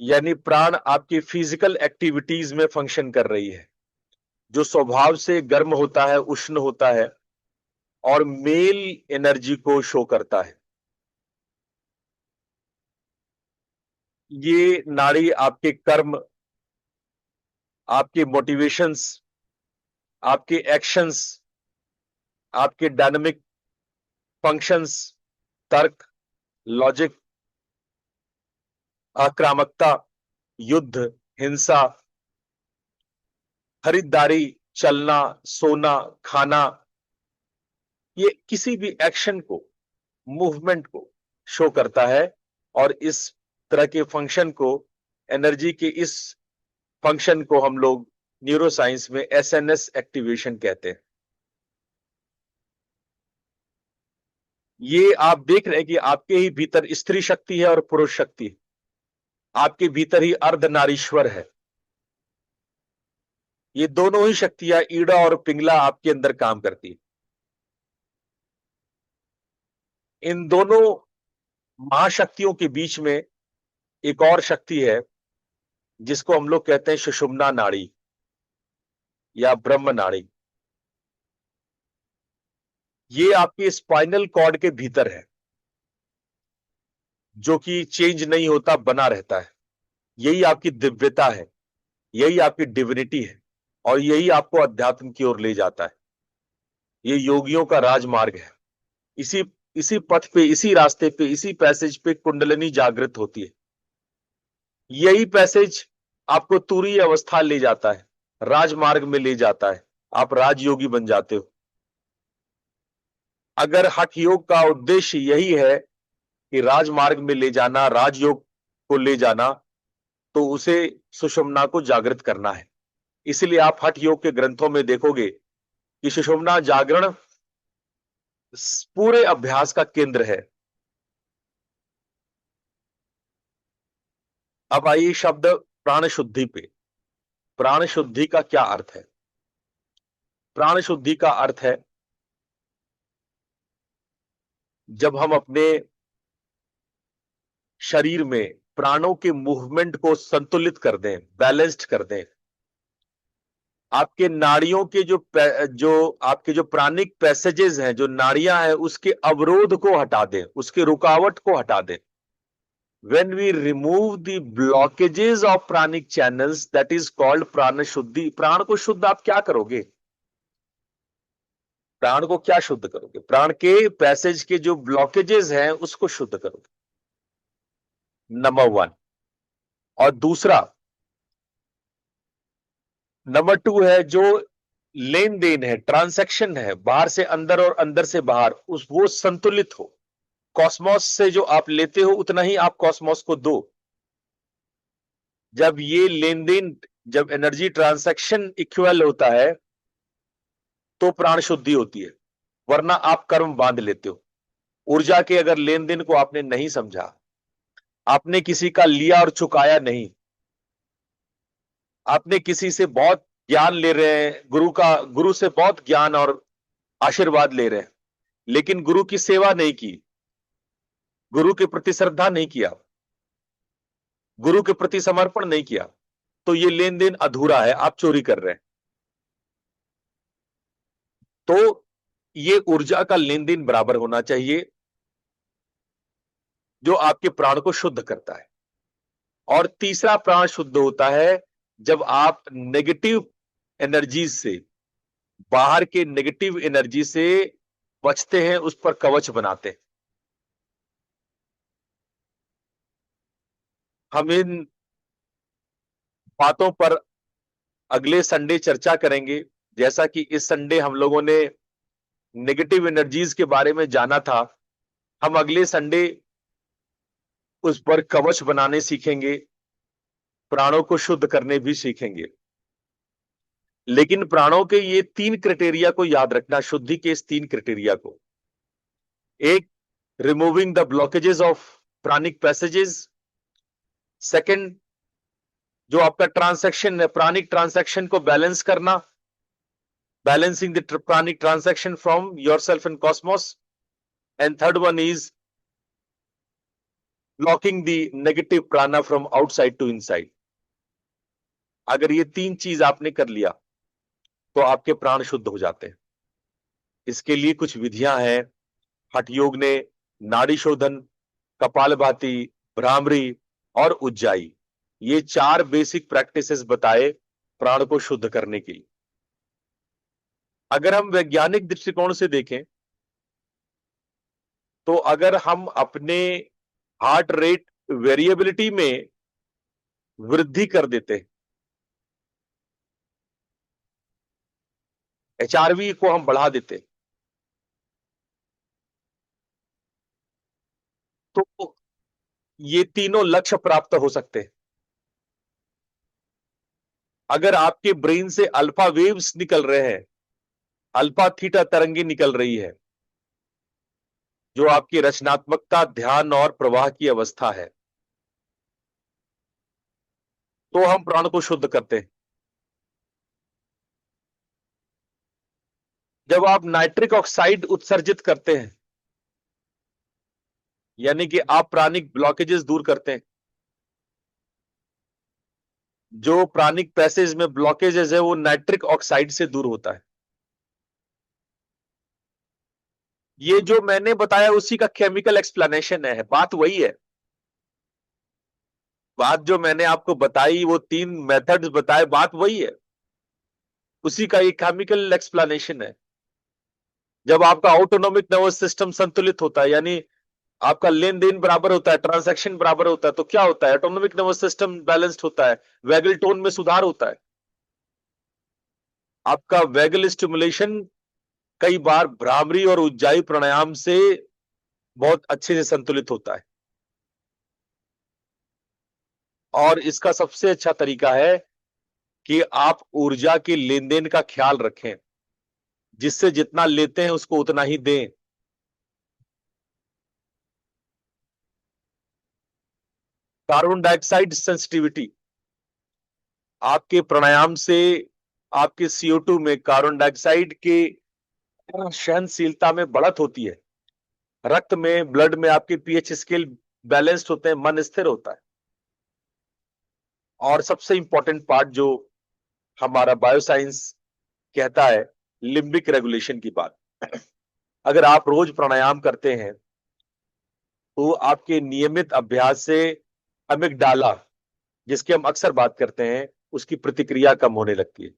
यानी प्राण आपकी फिजिकल एक्टिविटीज में फंक्शन कर रही है, जो स्वभाव से गर्म होता है, उष्ण होता है और मेल एनर्जी को शो करता है। ये नाड़ी आपके कर्म, आपके मोटिवेशंस, आपके एक्शंस, आपके डायनामिक फंक्शंस, तर्क, लॉजिक, आक्रामकता, युद्ध, हिंसा, खरीदारी, चलना, सोना, खाना, ये किसी भी एक्शन को, मूवमेंट को शो करता है। और इस तरह के फंक्शन को, एनर्जी के इस फंक्शन को हम लोग न्यूरोसाइंस में एसएनएस एक्टिवेशन कहते हैं। ये आप देख रहे हैं कि आपके ही भीतर स्त्री शक्ति है और पुरुष शक्ति है। आपके भीतर ही अर्धनारीश्वर है। ये दोनों ही शक्तियां, ईड़ा और पिंगला, आपके अंदर काम करती है। इन दोनों महाशक्तियों के बीच में एक और शक्ति है जिसको हम लोग कहते हैं सुषुम्ना नाड़ी या ब्रह्म नाड़ी। ये आपके स्पाइनल कॉर्ड के भीतर है, जो कि चेंज नहीं होता, बना रहता है। यही आपकी दिव्यता है, यही आपकी डिविनिटी है और यही आपको अध्यात्म की ओर ले जाता है। ये योगियों का राजमार्ग है। इसी इसी पथ पे, इसी रास्ते पे, इसी पैसेज पे कुंडलिनी जागृत होती है। यही पैसेज आपको तुरीय अवस्था ले जाता है, राजमार्ग में ले जाता है। आप राजयोगी बन जाते हो। अगर हठ योग का उद्देश्य यही है कि राजमार्ग में ले जाना, राजयोग को ले जाना, तो उसे सुषुम्ना को जागृत करना है। इसलिए आप हठ योग के ग्रंथों में देखोगे कि सुषुम्ना जागरण पूरे अभ्यास का केंद्र है। अब आइए शब्द प्राण शुद्धि पे। प्राण शुद्धि का क्या अर्थ है? प्राण शुद्धि का अर्थ है जब हम अपने शरीर में प्राणों के मूवमेंट को संतुलित कर दें, बैलेंस्ड कर दें। आपके नाड़ियों के जो आपके जो प्राणिक पैसेजेस हैं, जो नाड़ियां हैं, उसके अवरोध को हटा दें, उसके रुकावट को हटा दें। When we remove the blockages of pranic channels, that is called प्राण शुद्धि। प्राण को शुद्ध आप क्या करोगे? प्राण को क्या शुद्ध करोगे? प्राण के पैसेज के जो ब्लॉकेजेस हैं उसको शुद्ध करोगे, नंबर वन। और दूसरा, नंबर टू है जो लेन देन है, ट्रांसैक्शन है, बाहर से अंदर और अंदर से बाहर, उस वो संतुलित हो। कॉस्मोस से जो आप लेते हो उतना ही आप कॉस्मोस को दो। जब ये लेन देन, जब एनर्जी ट्रांसैक्शन इक्वल होता है तो प्राण शुद्धि होती है, वरना आप कर्म बांध लेते हो। ऊर्जा के अगर लेन देन को आपने नहीं समझा, आपने किसी का लिया और चुकाया नहीं, आपने किसी से बहुत ज्ञान ले रहे हैं, गुरु से बहुत ज्ञान और आशीर्वाद ले रहे हैं, लेकिन गुरु की सेवा नहीं की, गुरु के प्रति श्रद्धा नहीं किया, गुरु के प्रति समर्पण नहीं किया, तो ये लेन देन अधूरा है, आप चोरी कर रहे हैं। तो ये ऊर्जा का लेन देन बराबर होना चाहिए, जो आपके प्राण को शुद्ध करता है। और तीसरा, प्राण शुद्ध होता है जब आप नेगेटिव एनर्जीज से, बाहर के नेगेटिव एनर्जी से बचते हैं, उस पर कवच बनाते हैं। हम इन बातों पर अगले संडे चर्चा करेंगे। जैसा कि इस संडे हम लोगों ने नेगेटिव एनर्जीज के बारे में जाना था, हम अगले संडे उस पर कवच बनाने सीखेंगे, प्राणों को शुद्ध करने भी सीखेंगे। लेकिन प्राणों के ये 3 क्राइटेरिया को याद रखना, शुद्धि के इस 3 क्राइटेरिया को। एक, removing the blockages of pranic passages. Second, जो आपका ट्रांसैक्शन है, प्राणिक ट्रांसैक्शन को बैलेंस करना, balancing the pranic transaction from yourself and cosmos. And third one is blocking the negative prana from outside to inside. अगर ये तीन चीज आपने कर लिया तो आपके प्राण शुद्ध हो जाते हैं। इसके लिए कुछ विधियां हैं। हठ योग ने नाड़ी शोधन, कपालभाति, भ्रामरी और उज्जाई, ये चार बेसिक प्रैक्टिसेस बताए प्राण को शुद्ध करने के लिए। अगर हम वैज्ञानिक दृष्टिकोण से देखें तो अगर हम अपने हार्ट रेट वेरिएबिलिटी में वृद्धि कर देते, एचआरवी को हम बढ़ा देते, तो ये तीनों लक्ष्य प्राप्त हो सकते हैं। अगर आपके ब्रेन से अल्फा वेव्स निकल रहे हैं, अल्फा थीटा तरंगे निकल रही है, जो आपकी रचनात्मकता, ध्यान और प्रवाह की अवस्था है, तो हम प्राण को शुद्ध करते हैं। जब आप नाइट्रिक ऑक्साइड उत्सर्जित करते हैं, यानी कि आप प्राणिक ब्लॉकेजेस दूर करते हैं, जो प्राणिक पैसेज में ब्लॉकेजेस है वो नाइट्रिक ऑक्साइड से दूर होता है। ये जो मैंने बताया उसी का केमिकल एक्सप्लेनेशन है, बात वही है। बात जो मैंने आपको बताई, वो तीन मेथड्स बताए, बात वही है, उसी का एक केमिकल एक्सप्लेनेशन है। जब आपका ऑटोनोमिक नर्वस सिस्टम संतुलित होता है, यानी आपका लेन देन बराबर होता है, ट्रांजैक्शन बराबर होता है, तो क्या होता है? ऑटोनोमिक नर्वस सिस्टम बैलेंस्ड होता है, वैगल टोन में सुधार होता है। आपका वैगल स्टिमुलेशन कई बार भ्रामरी और उज्जाई प्राणायाम से बहुत अच्छे से संतुलित होता है। और इसका सबसे अच्छा तरीका है कि आप ऊर्जा के लेन देन का ख्याल रखें, जिससे जितना लेते हैं उसको उतना ही दें। कार्बन डाइऑक्साइड सेंसिटिविटी, आपके प्राणायाम से आपके CO2 में कार्बन डाइऑक्साइड के सहनशीलता में बढ़त होती है। रक्त में, ब्लड में आपके पीएच स्केल बैलेंस्ड होते हैं, मन स्थिर होता है। और सबसे इंपॉर्टेंट पार्ट जो हमारा बायोसाइंस कहता है, लिम्बिक रेगुलेशन की बात। अगर आप रोज प्राणायाम करते हैं तो आपके नियमित अभ्यास से अमिगडाला, जिसकी हम अक्सर बात करते हैं, उसकी प्रतिक्रिया कम होने लगती है।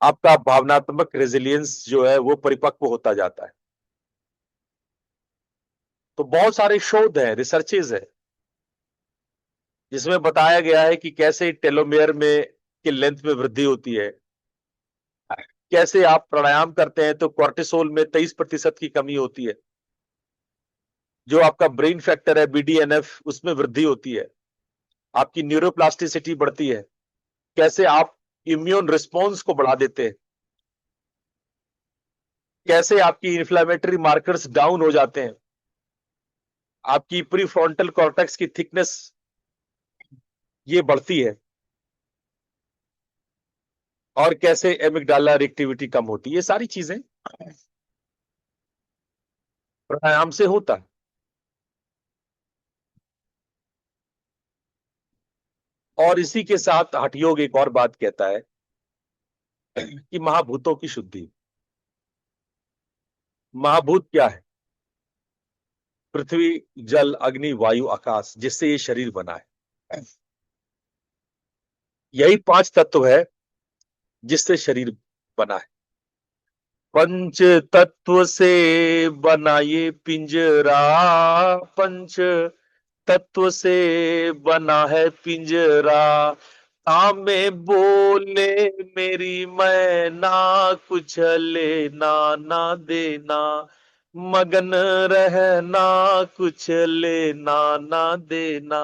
आपका भावनात्मक रेजिलियंस जो है वो परिपक्व होता जाता है। तो बहुत सारे शोध हैं, रिसर्चेज है, जिसमें बताया गया है कि कैसे टेलोमेयर में की लेंथ में वृद्धि होती है, कैसे आप प्राणायाम करते हैं तो कोर्टिसोल में 23% की कमी होती है, जो आपका ब्रेन फैक्टर है BDNF, उसमें वृद्धि होती है, आपकी न्यूरोप्लास्टिसिटी बढ़ती है, कैसे आप इम्यून रिस्पॉन्स को बढ़ा देते हैं, कैसे आपकी इन्फ्लेमेटरी मार्कर्स डाउन हो जाते हैं, आपकी प्रीफ्रंटल कॉर्टेक्स की थिकनेस ये बढ़ती है, और कैसे एमिगडाला एक्टिविटी कम होती है। ये सारी चीजें प्राणायाम से होता है। और इसी के साथ हठ योग एक और बात कहता है कि महाभूतों की शुद्धि। महाभूत क्या है? पृथ्वी, जल, अग्नि, वायु, आकाश, जिससे ये शरीर बना है। यही पांच तत्व है जिससे शरीर बना है। पंच तत्व से बना ये पिंजरा, पंच तत्व से बना है पिंजरा, तामे बोले मेरी मैना, कुछ लेना ना देना, मगन रहना, कुछ लेना ना देना।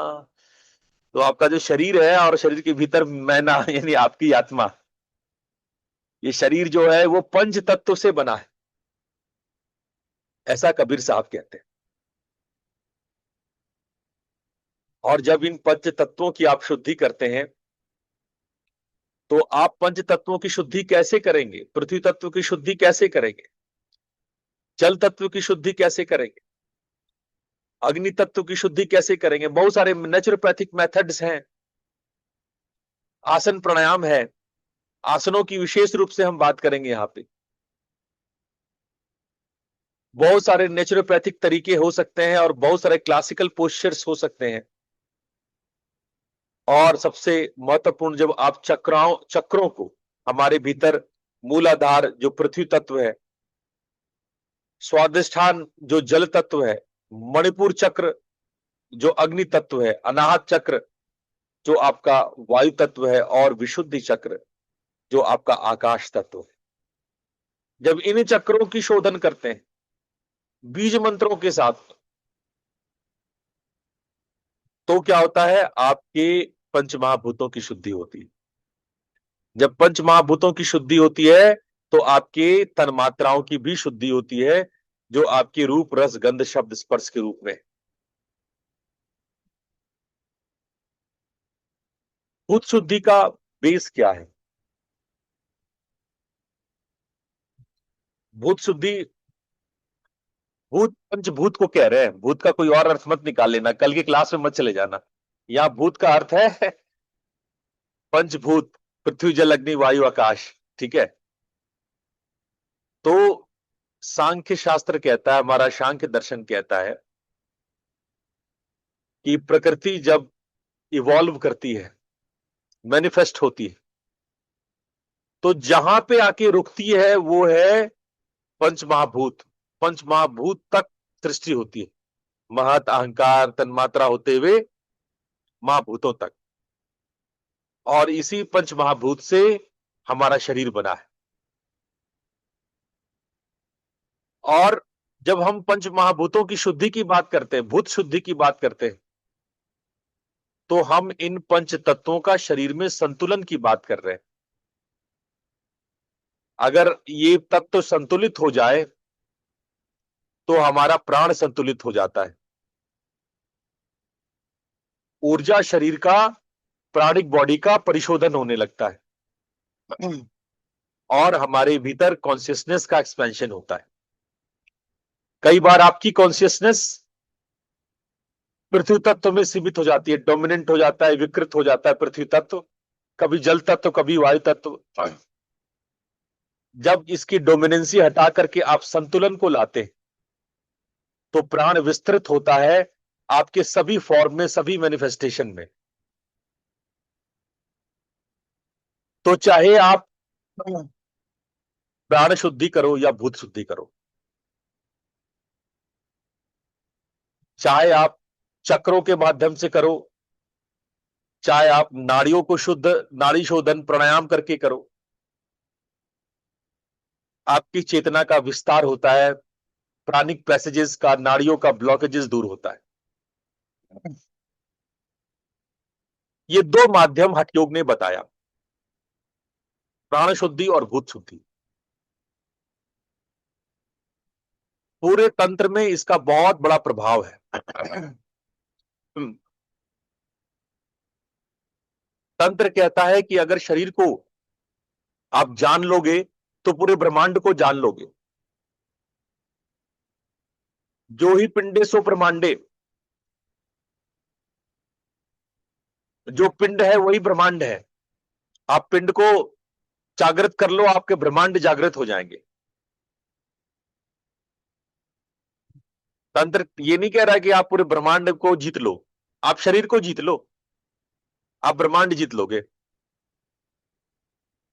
तो आपका जो शरीर है और शरीर के भीतर मैना यानी आपकी आत्मा, ये शरीर जो है वो पंच तत्व से बना है, ऐसा कबीर साहब कहते हैं। और जब इन पंच तत्वों की आप शुद्धि करते हैं, तो आप पंच तत्वों की शुद्धि कैसे करेंगे? पृथ्वी तत्व की शुद्धि कैसे करेंगे? जल तत्व की शुद्धि कैसे करेंगे? अग्नि तत्व की शुद्धि कैसे करेंगे? बहुत सारे नेचुरोपैथिक मेथड्स हैं, आसन प्राणायाम है। आसनों की विशेष रूप से हम बात करेंगे यहां पे। बहुत सारे नेचुरोपैथिक तरीके हो सकते हैं और बहुत सारे क्लासिकल पोस्चर्स हो सकते हैं। और सबसे महत्वपूर्ण, जब आप चक्रों को, हमारे भीतर मूलाधार जो पृथ्वी तत्व है, स्वादिष्ठान जो जल तत्व है, मणिपुर चक्र जो अग्नि तत्व है, अनाहत चक्र जो आपका वायु तत्व है, और विशुद्धि चक्र जो आपका आकाश तत्व है। जब इन चक्रों की शोधन करते हैं बीज मंत्रों के साथ, तो क्या होता है? आपके पंच महाभूतों की शुद्धि होती है। जब पंच महाभूतों की शुद्धि होती है, तो आपके तन्मात्राओं की भी शुद्धि होती है, जो आपके रूप रस गंध शब्द स्पर्श के रूप में। भूत शुद्धि का बेस क्या है? भूत शुद्धि, भूत पंचभूत को कह रहे हैं। भूत का कोई और अर्थ मत निकाल लेना, कल की क्लास में मत चले जाना। यहां भूत का अर्थ है पंचभूत, पृथ्वी जल अग्नि वायु आकाश। ठीक है? तो सांख्य शास्त्र कहता है, हमारा सांख्य दर्शन कहता है कि प्रकृति जब इवॉल्व करती है, मैनिफेस्ट होती है, तो जहां पे आके रुकती है वो है पंच महाभूत। पंच महाभूत तक सृष्टि होती है, महत अहंकार तन्मात्रा होते हुए महाभूतों तक। और इसी पंच महाभूत से हमारा शरीर बना है। और जब हम पंच महाभूतों की शुद्धि की बात करते हैं, भूत शुद्धि की बात करते हैं, तो हम इन पंच तत्वों का शरीर में संतुलन की बात कर रहे हैं। अगर ये तत्व संतुलित हो जाए, तो हमारा प्राण संतुलित हो जाता है। ऊर्जा शरीर का, प्राणिक बॉडी का परिशोधन होने लगता है, और हमारे भीतर कॉन्शियसनेस का एक्सपेंशन होता है। कई बार आपकी कॉन्शियसनेस पृथ्वी तत्व में सीमित हो जाती है, डोमिनेंट हो जाता है, विकृत हो जाता है पृथ्वी तत्व, कभी जल तत्व, कभी वायु तत्व। जब इसकी डोमिनेंसी हटा करके आप संतुलन को लाते हैं, तो प्राण विस्तृत होता है आपके सभी फॉर्म में, सभी मैनिफेस्टेशन में। तो चाहे आप प्राण शुद्धि करो या भूत शुद्धि करो, चाहे आप चक्रों के माध्यम से करो, चाहे आप नाड़ियों को शुद्ध, नाड़ी शोधन प्राणायाम करके करो, आपकी चेतना का विस्तार होता है, प्राणिक पैसेजेस का, नाड़ियों का ब्लॉकेजेस दूर होता है। ये दो माध्यम हठयोग ने बताया, प्राण शुद्धि और भूत शुद्धि। पूरे तंत्र में इसका बहुत बड़ा प्रभाव है। तंत्र कहता है कि अगर शरीर को आप जान लोगे, तो पूरे ब्रह्मांड को जान लोगे। जो ही पिंडे सो ब्रह्मांडे, जो पिंड है वही ब्रह्मांड है। आप पिंड को जागृत कर लो, आपके ब्रह्मांड जागृत हो जाएंगे। तंत्र ये नहीं कह रहा है कि आप पूरे ब्रह्मांड को जीत लो, आप शरीर को जीत लो, आप ब्रह्मांड जीत लोगे।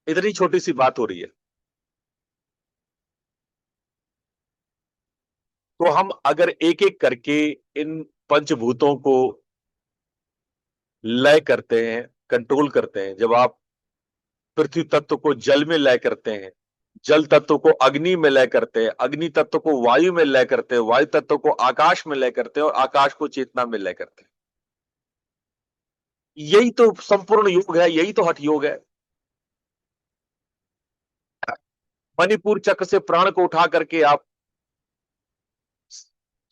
इतनी छोटी सी बात हो रही है। तो हम अगर एक एक करके इन पंचभूतों को लय करते हैं, कंट्रोल करते हैं, जब आप पृथ्वी तत्व को जल में लय करते हैं, जल तत्व को अग्नि में लय करते हैं, अग्नि तत्व को वायु में लय करते हैं, वायु तत्व को आकाश में लय करते हैं, और आकाश को चेतना में लय करते हैं, यही तो संपूर्ण योग है, यही तो हठ योग है। मणिपुर चक्र से प्राण को उठा करके आप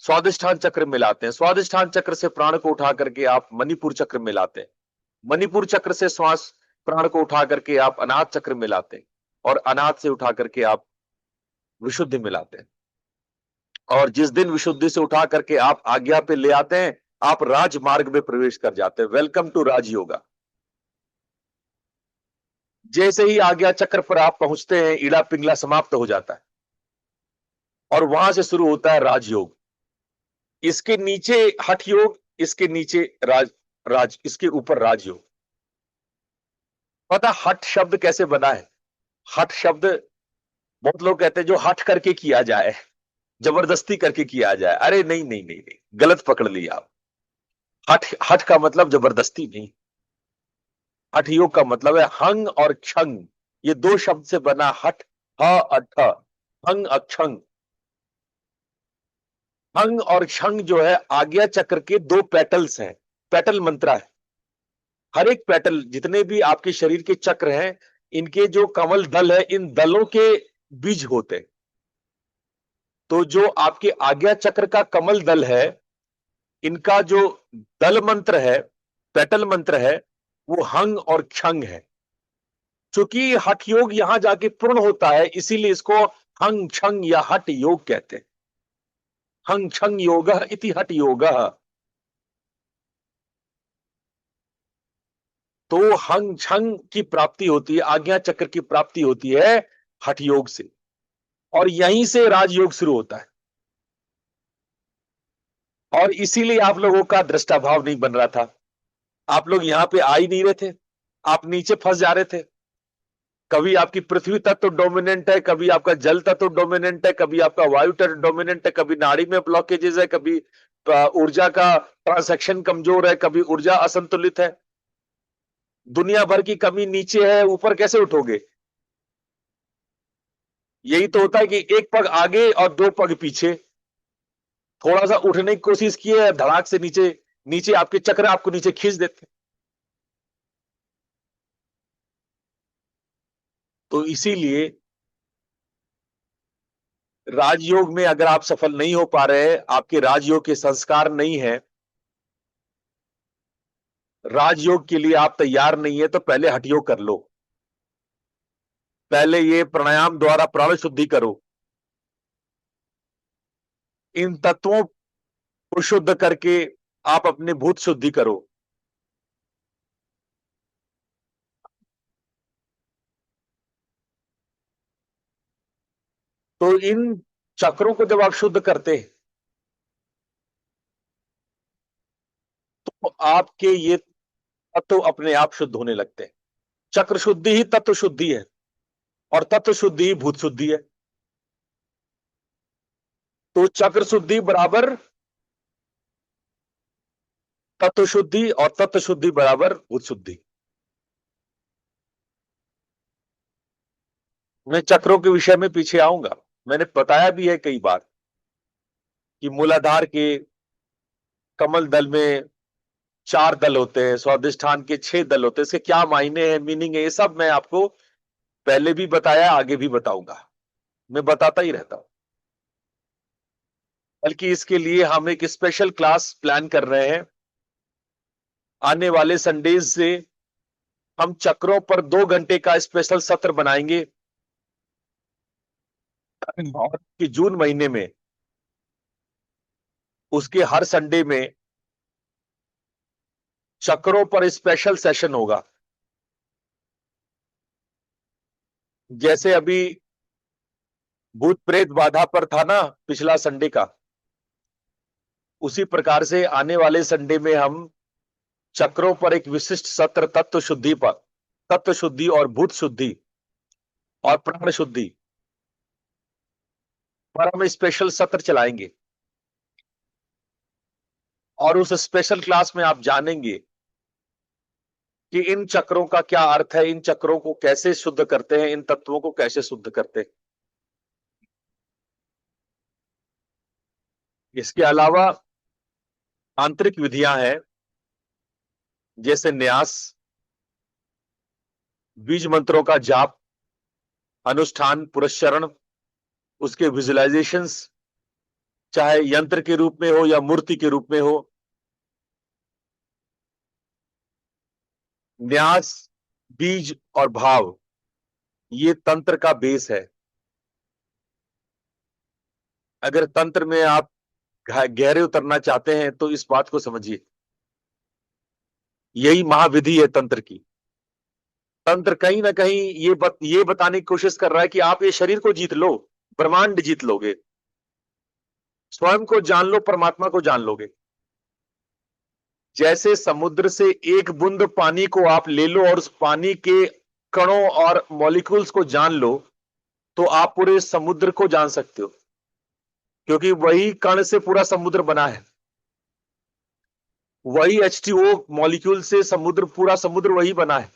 स्वादिष्ठान चक्र मिलाते हैं, स्वादिष्ठान चक्र से प्राण को उठा करके आप मणिपुर चक्र मिलाते हैं, मणिपुर चक्र से श्वास प्राण को उठा करके आप अनाहत चक्र मिलाते हैं, और अनाहत से उठा करके आप विशुद्धि मिलाते हैं। और जिस दिन विशुद्धि से उठा करके आप आज्ञा पे ले आते हैं, आप राजमार्ग में प्रवेश कर जाते हैं। Welcome to Rajyoga. जैसे ही आज्ञा चक्र पर आप पहुंचते हैं, ईड़ा पिंगला समाप्त हो जाता है और वहां से शुरू होता है राजयोग। इसके नीचे हठ योग, इसके नीचे राज इसके ऊपर राजयोग। पता हठ शब्द कैसे बना है? हठ शब्द, बहुत लोग कहते हैं जो हठ करके किया जाए, जबरदस्ती करके किया जाए। अरे नहीं नहीं नहीं नहीं, गलत पकड़ लिया आप। हठ हठ का मतलब जबरदस्ती नहीं। हठ योग का मतलब है हंग और क्षंग, ये दो शब्द से बना हठ, ह अठ, हंग अक्षंग। हंग और क्षंग जो है आज्ञा चक्र के दो पेटल्स हैं, पेटल मंत्रा है। हर एक पेटल, जितने भी आपके शरीर के चक्र हैं, इनके जो कमल दल है, इन दलों के बीज होते हैं। तो जो आपके आज्ञा चक्र का कमल दल है, इनका जो दल मंत्र है, पेटल मंत्र है, वो हंग और क्षंग है। चूंकि हठ योग यहां जाके पूर्ण होता है, इसीलिए इसको हंग क्षंग या हठ योग कहते हैं। हंग क्षंग योग इति हठ योग। तो हंग क्षंग की प्राप्ति होती है, आज्ञा चक्र की प्राप्ति होती है हठ योग से, और यहीं से राजयोग शुरू होता है। और इसीलिए आप लोगों का दृष्टाभाव नहीं बन रहा था, आप लोग यहां पे आ ही नहीं रहे थे, आप नीचे फंस जा रहे थे। कभी आपकी पृथ्वी तत्व डोमिनेंट है, कभी आपका जल तत्व डोमिनेंट है, कभी आपका वायु तत्व डोमिनेंट है, कभी नाड़ी में ब्लॉकेजेस है, कभी ऊर्जा का ट्रांसैक्शन कमजोर है, कभी ऊर्जा असंतुलित है। दुनिया भर की कमी नीचे है, ऊपर कैसे उठोगे? यही तो होता है कि एक पग आगे और दो पग पीछे। थोड़ा सा उठने की कोशिश किए, धड़ाक से नीचे, नीचे आपके चक्र आपको नीचे खींच देते। तो इसीलिए राजयोग में अगर आप सफल नहीं हो पा रहे, आपके राजयोग के संस्कार नहीं है, राजयोग के लिए आप तैयार नहीं है, तो पहले हठयोग कर लो। पहले ये प्राणायाम द्वारा प्राण शुद्धि करो, इन तत्वों को शुद्ध करके आप अपनी भूत शुद्धि करो। तो इन चक्रों को जब आप शुद्ध करते हैं, तो आपके ये तत्व अपने आप शुद्ध होने लगते हैं। चक्र शुद्धि ही तत्व शुद्धि है, और तत्व शुद्धि ही भूत शुद्धि है। तो चक्र शुद्धि बराबर तत्व शुद्धि, और तत्व शुद्धि बराबर भूत शुद्धि। मैं चक्रों के विषय में पीछे आऊंगा। मैंने बताया भी है कई बार कि मूलाधार के कमल दल में 4 दल होते हैं, स्वादिष्ठान के 6 दल होते हैं। इसके क्या मायने हैं, मीनिंग है, ये सब मैं आपको पहले भी बताया, आगे भी बताऊंगा। मैं बताता ही रहता हूं। बल्कि इसके लिए हम एक स्पेशल क्लास प्लान कर रहे हैं। आने वाले संडेज से हम चक्रों पर 2 घंटे का स्पेशल सत्र बनाएंगे, और कि जून महीने में उसके हर संडे में चक्रों पर स्पेशल सेशन होगा। जैसे अभी भूत प्रेत बाधा पर था ना पिछला संडे का, उसी प्रकार से आने वाले संडे में हम चक्रों पर एक विशिष्ट सत्र, तत्व शुद्धि पर, तत्व शुद्धि और भूत शुद्धि और प्राण शुद्धि पर हम स्पेशल सत्र चलाएंगे। और उस स्पेशल क्लास में आप जानेंगे कि इन चक्रों का क्या अर्थ है, इन चक्रों को कैसे शुद्ध करते हैं, इन तत्वों को कैसे शुद्ध करते हैं। इसके अलावा आंतरिक विधियां हैं, जैसे न्यास, बीज मंत्रों का जाप, अनुष्ठान, पुरस्चरण, उसके विजुअलाइजेशंस, चाहे यंत्र के रूप में हो या मूर्ति के रूप में हो। न्यास, बीज और भाव, ये तंत्र का बेस है। अगर तंत्र में आप गहरे उतरना चाहते हैं तो इस बात को समझिए, यही महाविधि है तंत्र की। तंत्र कहीं ना कहीं ये बताने की कोशिश कर रहा है कि आप ये शरीर को जीत लो, ब्रह्मांड जीत लोगे, स्वयं को जान लो, परमात्मा को जान लोगे। जैसे समुद्र से एक बूंद पानी को आप ले लो और उस पानी के कणों और मॉलिक्यूल्स को जान लो, तो आप पूरे समुद्र को जान सकते हो, क्योंकि वही कण से पूरा समुद्र बना है। वही H2O मॉलिक्यूल से समुद्र, पूरा समुद्र वही बना है।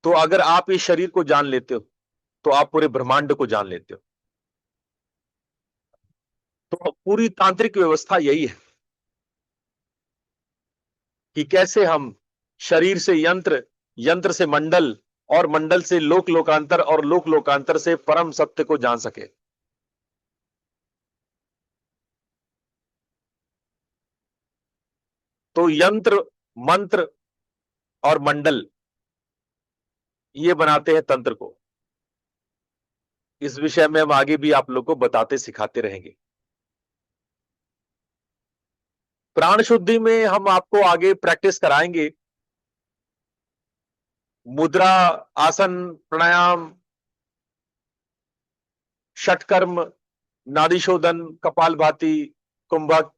तो अगर आप इस शरीर को जान लेते हो तो आप पूरे ब्रह्मांड को जान लेते हो। तो पूरी तांत्रिक व्यवस्था यही है कि कैसे हम शरीर से यंत्र, यंत्र से मंडल और मंडल से लोक लोकांतर और लोक लोकांतर से परम सत्य को जान सके। तो यंत्र, मंत्र और मंडल, ये बनाते हैं तंत्र को। इस विषय में हम आगे भी आप लोग को बताते सिखाते रहेंगे। प्राण शुद्धि में हम आपको आगे प्रैक्टिस कराएंगे मुद्रा, आसन, प्राणायाम, षटकर्म, नाड़ी शोधन, कपालभाति, कुंभक।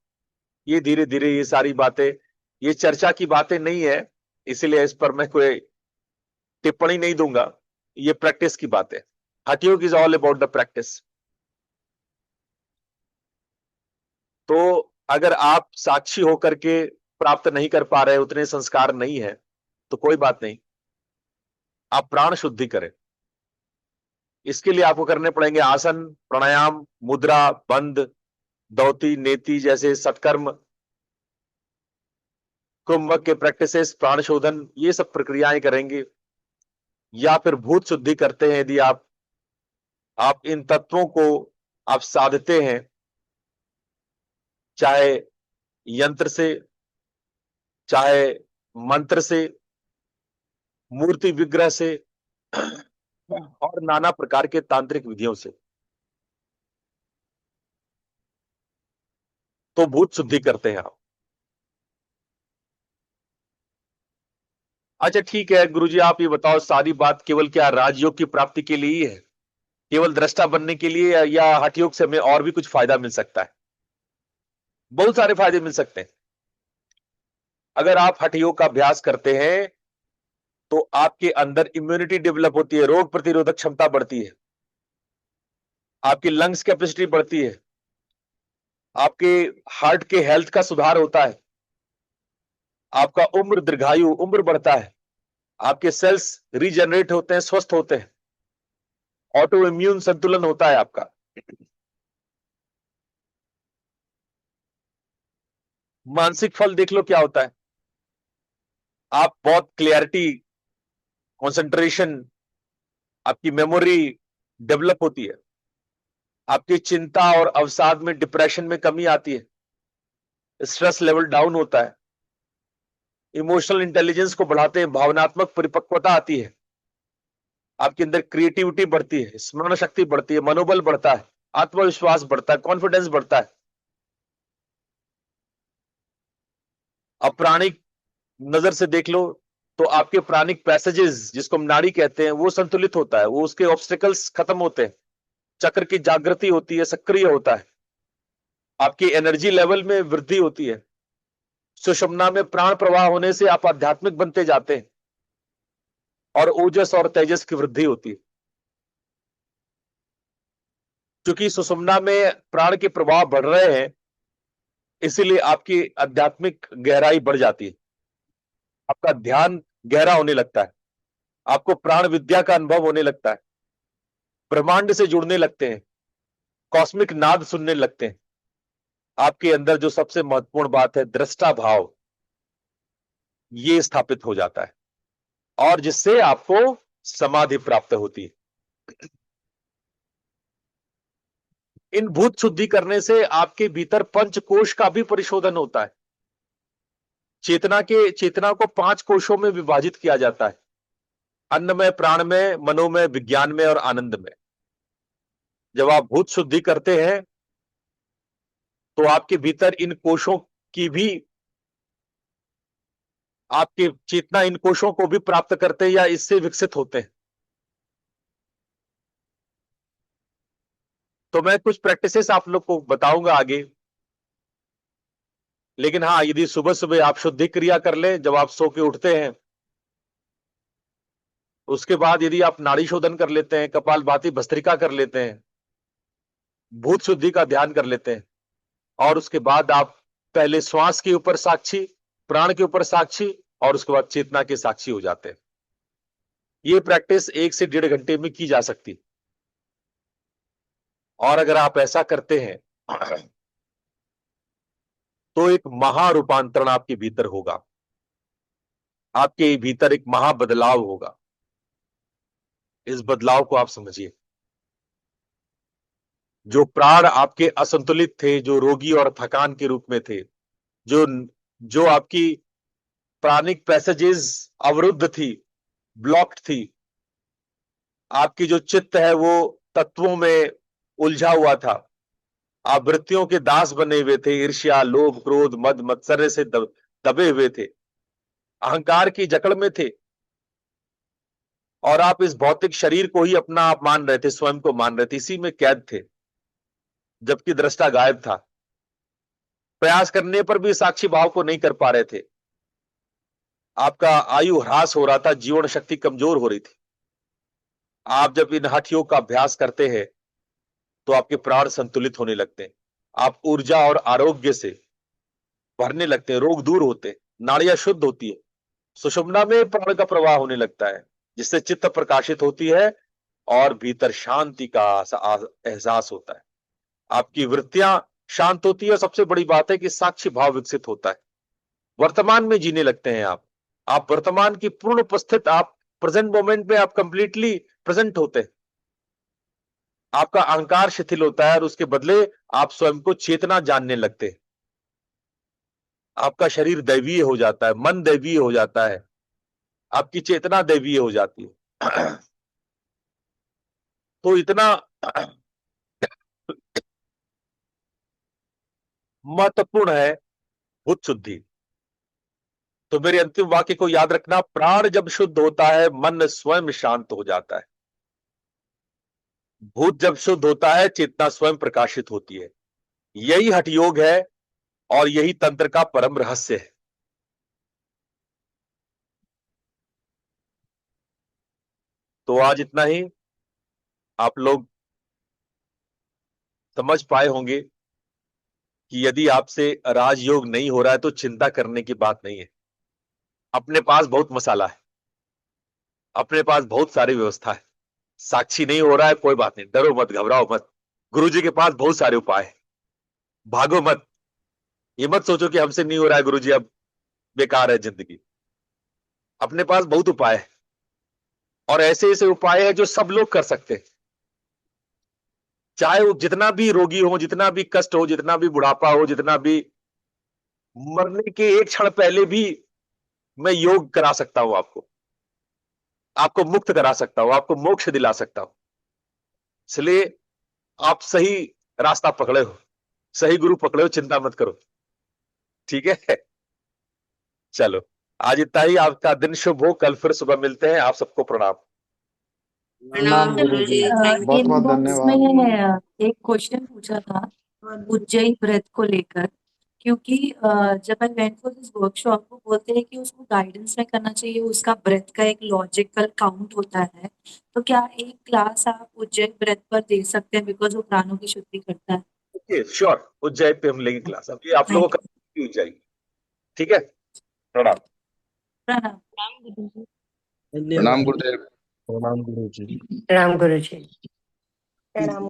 ये धीरे धीरे ये सारी बातें, ये चर्चा की बातें नहीं है, इसीलिए इस पर मैं कोई टिप्पणी नहीं दूंगा। ये प्रैक्टिस की बात है। Hathayoga is all about the practice. तो अगर आप साक्षी होकर के प्राप्त नहीं कर पा रहे, उतने संस्कार नहीं है, तो कोई बात नहीं, आप प्राण शुद्धि करें। इसके लिए आपको करने पड़ेंगे आसन, प्राणायाम, मुद्रा, बंद, दौती, नेति जैसे सत्कर्म, कुंभक के प्रैक्टिसेस, प्राण शोधन, ये सब प्रक्रियाएं करेंगे। या फिर भूत शुद्धि करते हैं यदि आप इन तत्वों को आप साधते हैं, चाहे यंत्र से, चाहे मंत्र से, मूर्ति विग्रह से और नाना प्रकार के तांत्रिक विधियों से, तो भूत शुद्धि करते हैं आप। अच्छा ठीक है गुरुजी, आप ये बताओ, सारी बात केवल क्या राजयोग की प्राप्ति के लिए ही है, केवल दृष्टा बनने के लिए, या हठयोग से हमें और भी कुछ फायदा मिल सकता है? बहुत सारे फायदे मिल सकते हैं। अगर आप हठयोग का अभ्यास करते हैं तो आपके अंदर इम्यूनिटी डेवलप होती है, रोग प्रतिरोधक क्षमता बढ़ती है, आपकी लंग्स कैपेसिटी बढ़ती है, आपके हार्ट के हेल्थ का सुधार होता है, आपका उम्र, दीर्घायु, उम्र बढ़ता है, आपके सेल्स रीजनरेट होते हैं, स्वस्थ होते हैं, ऑटो इम्यून संतुलन होता है आपका। मानसिक फल देख लो क्या होता है, आप बहुत क्लियरिटी, कंसंट्रेशन, आपकी मेमोरी डेवलप होती है, आपकी चिंता और अवसाद में, डिप्रेशन में कमी आती है, स्ट्रेस लेवल डाउन होता है, इमोशनल इंटेलिजेंस को बढ़ाते हैं, भावनात्मक परिपक्वता आती है, आपके अंदर क्रिएटिविटी बढ़ती है, स्मरण शक्ति बढ़ती है, मनोबल बढ़ता है, आत्मविश्वास बढ़ता है, कॉन्फिडेंस बढ़ता है। अब प्राणिक नजर से देख लो तो आपके प्राणिक पैसेजेस, जिसको हम नाड़ी कहते हैं, वो संतुलित होता है, वो उसके ऑब्स्टिकल्स खत्म होते हैं, चक्र की जागृति होती है, सक्रिय होता है, आपकी एनर्जी लेवल में वृद्धि होती है, सुषुम्ना में प्राण प्रवाह होने से आप आध्यात्मिक बनते जाते हैं और ओजस और तेजस की वृद्धि होती है। क्योंकि सुषुम्ना में प्राण के प्रवाह बढ़ रहे हैं, इसीलिए आपकी आध्यात्मिक गहराई बढ़ जाती है, आपका ध्यान गहरा होने लगता है, आपको प्राण विद्या का अनुभव होने लगता है, ब्रह्मांड से जुड़ने लगते हैं, कॉस्मिक नाद सुनने लगते हैं। आपके अंदर जो सबसे महत्वपूर्ण बात है, दृष्टा भाव, ये स्थापित हो जाता है और जिससे आपको समाधि प्राप्त होती है। इन भूत शुद्धि करने से आपके भीतर पंचकोश का भी परिशोधन होता है। चेतना को 5 कोशों में विभाजित किया जाता है, अन्नमय, प्राणमय, मनोमय, विज्ञानमय और आनंदमय। जब आप भूत शुद्धि करते हैं तो आपके भीतर इन कोशों की भी, आपके चेतना इन कोशों को भी प्राप्त करते हैं या इससे विकसित होते हैं। तो मैं कुछ प्रैक्टिसेस आप लोग को बताऊंगा आगे, लेकिन हाँ, यदि सुबह सुबह आप शुद्धि क्रिया कर लें जब आप सो के उठते हैं, उसके बाद यदि आप नाड़ी शोधन कर लेते हैं, कपालभाति भस्त्रिका कर लेते हैं, भूत शुद्धि का ध्यान कर लेते हैं, और उसके बाद आप पहले श्वास के ऊपर साक्षी, प्राण के ऊपर साक्षी, और उसके बाद चेतना के साक्षी हो जाते हैं। ये प्रैक्टिस 1 से 1.5 घंटे में की जा सकती। और अगर आप ऐसा करते हैं तो एक महारूपांतरण आपके भीतर होगा, आपके भीतर एक महाबदलाव होगा। इस बदलाव को आप समझिए। जो प्राण आपके असंतुलित थे, जो रोगी और थकान के रूप में थे, जो जो आपकी प्राणिक पैसेजेस अवरुद्ध थी, ब्लॉक्ड थी, आपकी जो चित्त है वो तत्वों में उलझा हुआ था, आप वृत्तियों के दास बने हुए थे, ईर्ष्या, लोभ, क्रोध, मद, मत्सर्य से दबे हुए थे, अहंकार की जकड़ में थे, और आप इस भौतिक शरीर को ही अपना आप मान रहे थे, स्वयं को मान रहे थे, इसी में कैद थे, जबकि दृष्टा गायब था। प्रयास करने पर भी साक्षी भाव को नहीं कर पा रहे थे। आपका आयु ह्रास हो रहा था, जीवन शक्ति कमजोर हो रही थी। आप जब इन हठ योग का अभ्यास करते हैं तो आपके प्राण संतुलित होने लगते हैं, आप ऊर्जा और आरोग्य से भरने लगते हैं, रोग दूर होते हैं, नाड़ियां शुद्ध होती है, सुषुम्ना में प्राण का प्रवाह होने लगता है, जिससे चित्त प्रकाशित होती है और भीतर शांति का एहसास होता है। आपकी वृत्तियां शांत होती है, और सबसे बड़ी बात है कि साक्षी भाव विकसित होता है। वर्तमान में जीने लगते हैं आप वर्तमान की पूर्ण उपस्थित, आप प्रेजेंट मोमेंट में आप कंप्लीटली प्रेजेंट होते हैं। आपका अहंकार शिथिल होता है और उसके बदले आप स्वयं को चेतना जानने लगते हैं। आपका शरीर दैवीय हो जाता है, मन दैवीय हो जाता है, आपकी चेतना दैवीय हो जाती है। तो इतना महत्वपूर्ण है बुद्ध शुद्धि। तो मेरे अंतिम वाक्य को याद रखना, प्राण जब शुद्ध होता है मन स्वयं शांत हो जाता है। भूत जब शुद्ध होता है चेतना स्वयं प्रकाशित होती है। यही हठ योग है और यही तंत्र का परम रहस्य है। तो आज इतना ही। आप लोग समझ पाए होंगे कि यदि आपसे राजयोग नहीं हो रहा है तो चिंता करने की बात नहीं है। अपने पास बहुत मसाला है, अपने पास बहुत सारी व्यवस्था है। साक्षी नहीं हो रहा है, कोई बात नहीं, डरो मत, घबराओ मत। गुरुजी के पास बहुत सारे उपाय है, भागो मत। ये मत सोचो कि हमसे नहीं हो रहा है गुरुजी, अब बेकार है जिंदगी। अपने पास बहुत उपाय है, और ऐसे ऐसे उपाय है जो सब लोग कर सकते हैं। चाहे वो जितना भी रोगी हो, जितना भी कष्ट हो, जितना भी बुढ़ापा हो, जितना भी, मरने के एक क्षण पहले भी मैं योग करा सकता हूं आपको, आपको मुक्त करा सकता हूं, आपको मोक्ष दिला सकता हूं। इसलिए आप सही रास्ता पकड़े हो, सही गुरु पकड़े हो, चिंता मत करो। ठीक है, चलो आज इतना ही। आपका दिन शुभ हो, कल फिर सुबह मिलते हैं। आप सबको प्रणाम। प्रणाम गुरुजी, थैंक बहुत बहुत यू। धन्यवाद। में एक क्वेश्चन पूछा था उज्जयी ब्रेथ को लेकर, क्योंकि जब I went for this workshop वो बोलते हैं कि उसको गाइडेंस में करना चाहिए, उसका ब्रेथ का एक लॉजिकल काउंट होता है। तो क्या एक क्लास आप उज्जयी ब्रेथ पर दे सकते हैं, बिकॉज वो प्राणों की शुद्धि करता है। ओके, श्योर, उज्जैन पे हम लेंगे क्लास। अभी आप लोगों थैंक का उज्जैन। ठीक है, प्रणाम। प्रणाम। प्रणाम धन्यवाद। गुरुदेव। प्रणाम गुरु जी। प्रणाम गुरु जी। प्रणाम।